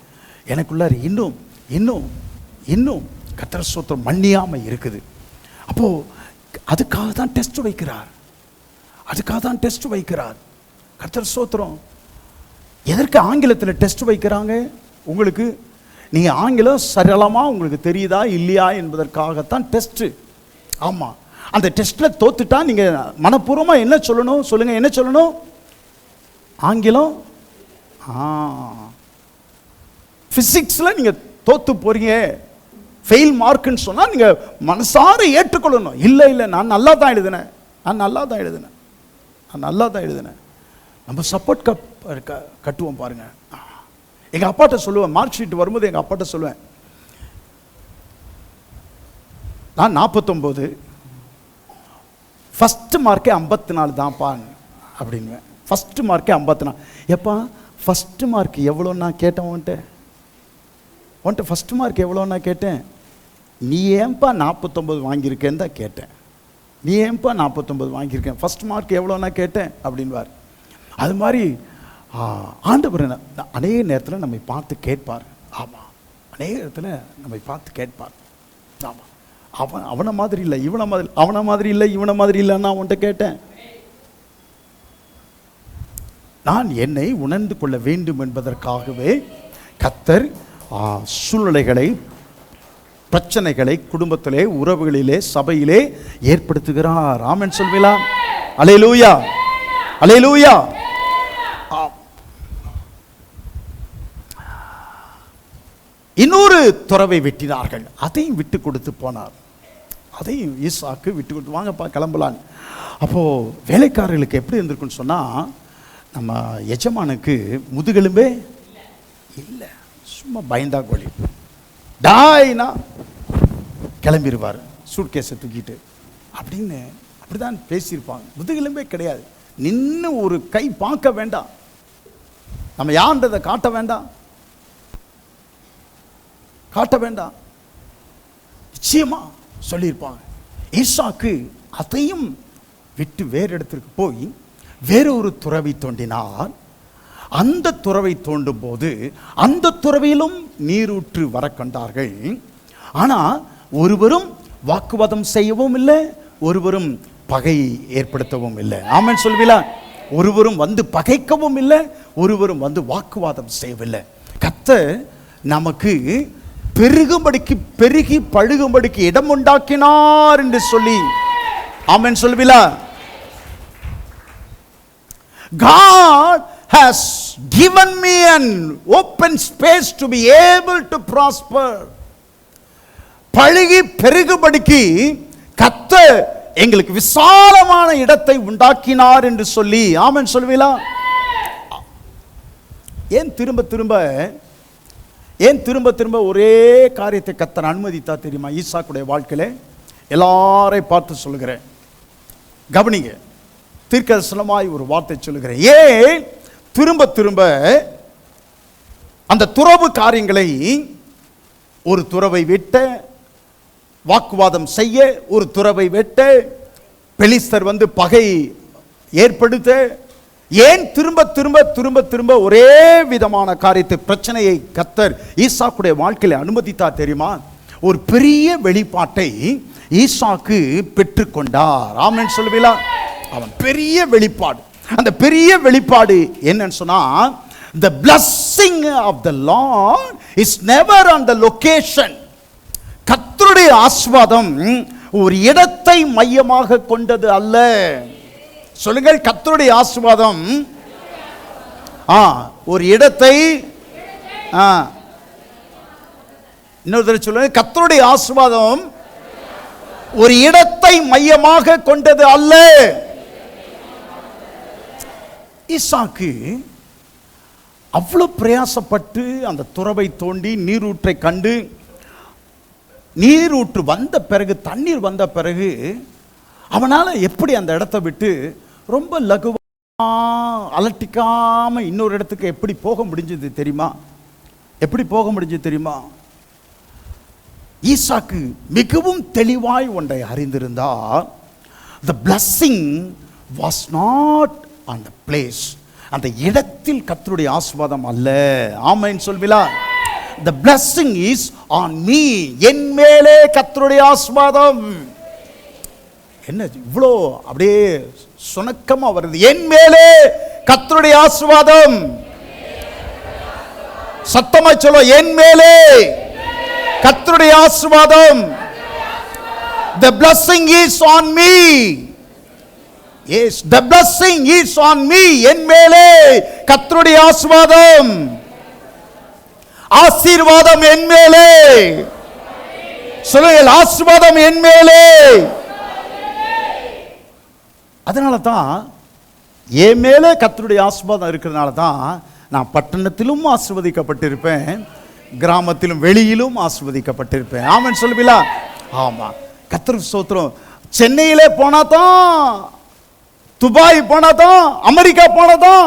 [SPEAKER 1] எனக்குள்ளார இன்னும் இன்னும் இன்னும் கர்த்தர் ஸ்தோத்திரம் மன்னியாமல் இருக்குது. அப்போது அதுக்காக தான் டெஸ்ட் வைக்கிறார். அதுக்காக தான் டெஸ்ட் வைக்கிறார். கர்த்தர் ஸ்தோத்திரம். எதற்கு ஆங்கிலத்தில் டெஸ்ட் வைக்கிறாங்க? உங்களுக்கு நீங்கள் ஆங்கிலம் சரளமாக உங்களுக்கு தெரியுதா இல்லையா என்பதற்காகத்தான் டெஸ்ட்டு. ஆமாம், அந்த டெஸ்ட்டில் தோத்துட்டா நீங்கள் மனப்பூர்வமாக என்ன சொல்லணும்? சொல்லுங்கள், என்ன சொல்லணும்? ஆங்கிலம். ஃபிசிக்ஸில் நீங்கள் தோற்று போகிறீங்க, ஃபெயில் மார்க்குன்னு சொன்னால் நீங்கள் மனசார ஏற்றுக்கொள்ளணும். இல்லை இல்லை, நான் நல்லா தான் எழுதினேன், நான் நல்லா தான் எழுதினேன், நான் நல்லா தான் எழுதினேன். நம்ம சப்போர்ட் கட்டுவோம் பாருங்கள். எங்கள் அப்பாட்ட சொல்லுவேன், மார்க் ஷீட் வரும்போது எங்கள் அப்பாட்ட சொல்லுவேன், நான் 49, ஃபஸ்ட்டு மார்க்கே 54 தான்ப்பா அப்படின்வேன். ஃபஸ்ட்டு மார்க்கே 54. எப்பா ஃபஸ்ட்டு மார்க் எவ்வளோ நான் கேட்டேன் உன்ட்ட ஃபஸ்ட்டு மார்க் எவ்வளோ நான் கேட்டேன். நீ ஏன்பா 49 வாங்கியிருக்கேன்னு தான் கேட்டேன். நீ ஏன்பா 49 வாங்கியிருக்கேன், ஃபஸ்ட் மார்க் எவ்வளோ நான் கேட்டேன் அப்படின்வார். அது மாதிரி ஆண்டவர் அநேக நேரத்தில் நம்மை பார்த்து கேட்பார். ஆமாம், அநேக நேரத்தில் நம்மை பார்த்து கேட்பார். ஆமாம், அவனை மாதிரி இல்லை இவனை மாதிரி, அவனை மாதிரி இல்லை இவனை மாதிரி இல்லைன்னு நான் உன்ட்ட கேட்டேன். நான் என்னை உணர்ந்து கொள்ள வேண்டும் என்பதற்காகவே கர்த்தர் சூழ்நிலைகளை, பிரச்சனைகளை குடும்பத்திலே, உறவுகளிலே, சபையிலே ஏற்படுத்துகிறார். ஆமென் சொல்வீங்களா? அல்லேலூயா, அல்லேலூயா. இன்னொரு துறவை வெட்டினார்கள், அதையும் விட்டு கொடுத்து போனார். அதையும் ஈசாக்கு விட்டு கொடுத்து, வாங்கப்பா கிளம்பலான்னு. அப்போது வேலைக்காரர்களுக்கு எப்படி இருந்திருக்குன்னு சொன்னால், நம்ம எஜமானுக்கு முதுகெலும்பே இல்லை, சும்மா பயந்தா கோழி டாய்னா கிளம்பிடுவார் சூட்கேஸை தூக்கிட்டு அப்படின்னு அப்படிதான் பேசியிருப்பாங்க. முதுகெலும்பே கிடையாது. நின்று ஒரு கை பார்க்க வேண்டாம், நம்ம யான்றதை காட்ட வேண்டாம், காட்ட வேண்டாம், நிச்சயமா சொல்லியிருப்பாங்க. ஈசாக்கு அதையும் விட்டு வேறு இடத்திற்கு போய் வேறொரு துறவை தோண்டினார். அந்த துறவை தோண்டும் போது அந்த துறவையிலும் நீரூற்று வர கண்டார்கள். ஆனால் ஒருவரும் வாக்குவாதம் செய்யவும் இல்லை, ஒருவரும் பகை ஏற்படுத்தவும் இல்லை. ஆமென் சொல்வீங்களா? ஒருவரும் வந்து பகைக்கவும் இல்லை, ஒருவரும் வந்து வாக்குவாதம் செய்யவில்லை. கர்த்தர் நமக்கு பெருகும்படிக்கு, பெருகி பழுகும்படிக்கு இடம் உண்டாக்கினார் என்று சொல்லி ஆமென் சொல்வீங்களா? God has given me an open space to be able to prosper. பழுகி பெருகும்படிக்கு கர்த்தர் எங்களுக்கு விசாலமான இடத்தை உண்டாக்கினார் என்று சொல்லி ஆமென் சொல்வீங்களா? ஏன் திரும்ப திரும்ப ஒரே காரியத்தை கர்த்தர் அனுமதித்தா தெரியுமா? ஈசாக்குடைய வாழ்க்கையில எல்லாரையும் பார்த்து சொல்லுகிறேன், கவனிங்க. தீர்க்கதரிசனமாய் ஒரு வார்த்தை சொல்லுகிறேன். ஏன் திரும்ப அந்த துறவு காரியங்களை, ஒரு துறவை வெட்ட, வாக்குவாதம் செய்ய, ஒரு துறவை வெட்ட, பெலிஸ்தர் வந்து பகை ஏற்படுத்த, ஏன் திரும்ப ஒரே விதமான காரியத்தை, பிரச்சனையை கர்த்தர் ஈசாக்குடைய வாழ்க்கையில அனுமதித்தா தெரியுமா? ஒரு பெரிய வெளிப்பாட்டை ஈசாக்கு பெற்றுக்கொண்டார். ஆமென் சொல்லுவீங்களா? அவன் பெரிய வெளிப்பாடு. அந்த பெரிய வெளிப்பாடு என்னன்னு சொன்னா, the blessing of the Lord is never on the location. கர்த்தருடைய ஆசீர்வாதம் ஒரு இடத்தை மையமாக கொண்டது அல்ல. சொல்லுங்கள், கர்த்தருடைய ஆசீர்வாதம் ஒரு இடத்தை, இன்னொரு தடவை சொல்லுங்க, கர்த்தருடைய ஆசீர்வாதம் ஒரு இடத்தை மையமாக கொண்டது அல்ல. ஈசாக்கு அவ்வளவு பிரயாசப்பட்டு அந்த துறவை தோண்டி நீரூற்றை கண்டு, நீரூற்று வந்த பிறகு, தண்ணீர் வந்த பிறகு அவனால் எப்படி அந்த இடத்தை விட்டு ரொம்ப லகுவா அலட்டிக்காம இன்னொரு இடத்துக்கு எப்படி போக முடிஞ்சது தெரியுமா? எப்படி போக முடிஞ்சது தெரியுமா? ஈசாக்கு மிகவும் தெளிவாய் ஒன்றை அறிந்திருந்தார். the blessing was not on the place. அந்த இடத்தில் கர்த்தருடைய ஆசீர்வாதம் அல்ல. ஆமென் சொல்வீங்களா? the blessing is on me. என் மேலே கர்த்தருடைய ஆசீர்வாதம். என்ன இவ்வளோ அப்படியே சுணக்கமா வருது? என் மேலே கர்த்தருடைய ஆசீர்வாதம். சத்தமா சொல்ல, என் மேலே கர்த்தருடைய ஆசீர்வாதம். the blessing is on me. yes, the blessing is on me. என் மேலே கர்த்தருடைய ஆசீர்வாதம். ஆசீர்வாதம் என் மேலே. சொல்லுங்கள், ஆசீர்வாதம் என் மேலே. அதனால தான் என் மேலே கர்த்தருடைய ஆசீர்வாதம் இருக்கிறதுனால தான் நான் பட்டணத்திலும் ஆசீர்வதிக்கப்பட்டிருப்பேன், கிராமத்திலும் வெளியிலும் ஆசீர்வதிக்கப்பட்டிருப்பேன். ஆமென் சொல்லுவீங்களா? ஆமா, கர்த்தருக்கு ஸ்தோத்திரம். சென்னையிலே போனா தான், துபாய் போனா தான், அமெரிக்கா போனா தான்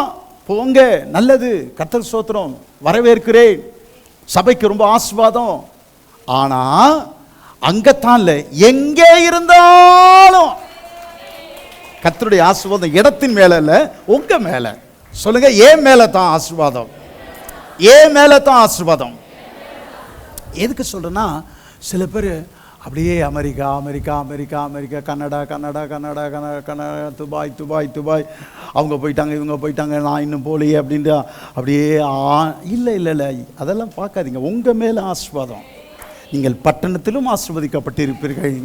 [SPEAKER 1] போங்க, நல்லது, கர்த்தர் ஸ்தோத்திரம், வரவேற்கிறேன், சபைக்கு ரொம்ப ஆசீர்வாதம். ஆனா அங்கத்தான் இல்ல, எங்கே இருந்தாலும் கர்த்தருடைய ஆசீர்வாதம் இடத்தின் மேல இல்ல, உங்க மேல. சொல்லுங்க, ஏன் மேல தான் ஆசீர்வாதம், ஏன் மேல தான் ஆசீர்வாதம். எதுக்கு சொல்றேன்னா, சில பேர் அப்படியே America America America America, Canada Canada Canada Canada Canada, Dubai Dubai Dubai, அவங்க போயிட்டாங்க இவங்க போயிட்டாங்க, நான் இன்னும் போலையே அப்படின்ட்டு அப்படியே இல்லை இல்லை இல்லை, அதெல்லாம் பார்க்காதீங்க. உங்கள் மேலே ஆசீர்வாதம். நீங்கள் பட்டணத்திலும் ஆசீர்வதிக்கப்பட்டிருப்பீர்கள்,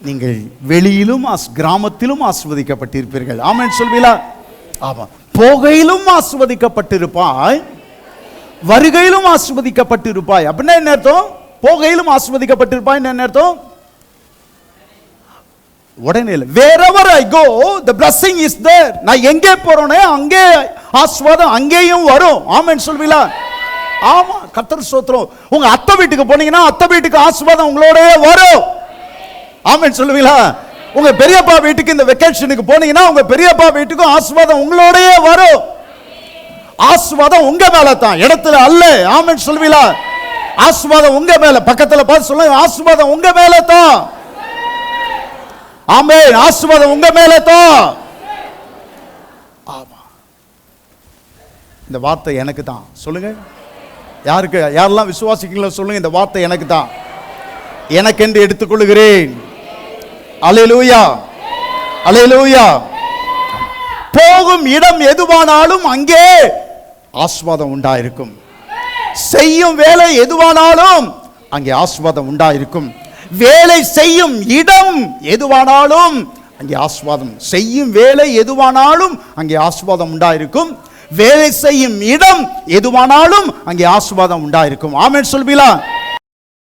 [SPEAKER 1] நீங்கள் வெளியிலும் கிராமத்திலும் ஆசீர்வதிக்கப்பட்டிருப்பீர்கள். ஆமென் சொல்வீங்களா? ஆமாம். போகையிலும் ஆசீர்வதிக்கப்பட்டிருப்பாய், வருகையிலும் ஆசீர்வதிக்கப்பட்டிருப்பாய். அப்படின்னா என்ன அர்த்தம்? போகையிலும் ஆசீர்வதிக்கப்பட்டிருப்பாய் என்ன அர்த்தம்? உடனே இல்லை, wherever I go the blessing is there. நான் எங்கே போறேனே அங்கே ஆசீர்வாதம் அங்கேயும் வரும். ஆமென் சொல்வீங்களா? ஆமா, கர்த்தர் ஸ்தோத்திரம். உங்க அத்தை வீட்டுக்கு போனீங்கன்னா அத்தை வீட்டுக்கு ஆசீர்வாதம் உங்களோடவே வரும். ஆமென் சொல்லுவீங்களா? உங்க பெரியப்பா வீட்டுக்கு இந்த வெக்கேஷனுக்கு போனீங்கன்னா உங்க பெரியப்பா வீட்டுக்கு ஆசீர்வாதம் உங்களோடவே வரும். ஆசீர்வாதம் உங்க மேல தான், இடத்துல அல்ல. ஆமென் சொல்லுவீங்களா? ஆசீர்வாதம் உங்க மேல. பக்கத்துல பார்த்து சொல்லுங்க, ஆசீர்வாதம் உங்க மேல தான். ஆமென். ஆசீர்வாதம் உங்க மேல தான். ஆமா, இந்த வார்த்தை எனக்கு தான். சொல்லுங்க, யாருக்கு, யாரெல்லாம் விசுவாசிக்கீங்களோ சொல்லுங்க, இந்த வார்த்தை எனக்கு தான், எனக்கென்று எடுத்துக்கொள்கிறேன். அல்லேலூயா, அல்லேலூயா. போகும் இடம் எதுவானாலும் அங்கே ஆசீர்வாதம் உண்டாயிருக்கும். செய்யும் வேலை எதுவானாலும் அங்கே ஆசீர்வாதம் உண்டாயிருக்கும். வேலை செய்யும் இடம் எதுவானாலும் அங்கே ஆசீர்வாதம், செய்யும் வேலை எதுவானாலும் அங்கே ஆசீர்வாதம் உண்டாயிருக்கும். வேலை செய்யும் இடம் எதுவானாலும் அங்கே ஆசீர்வாதம் உண்டாயிருக்கும். ஆமென் சொல்வீங்களா?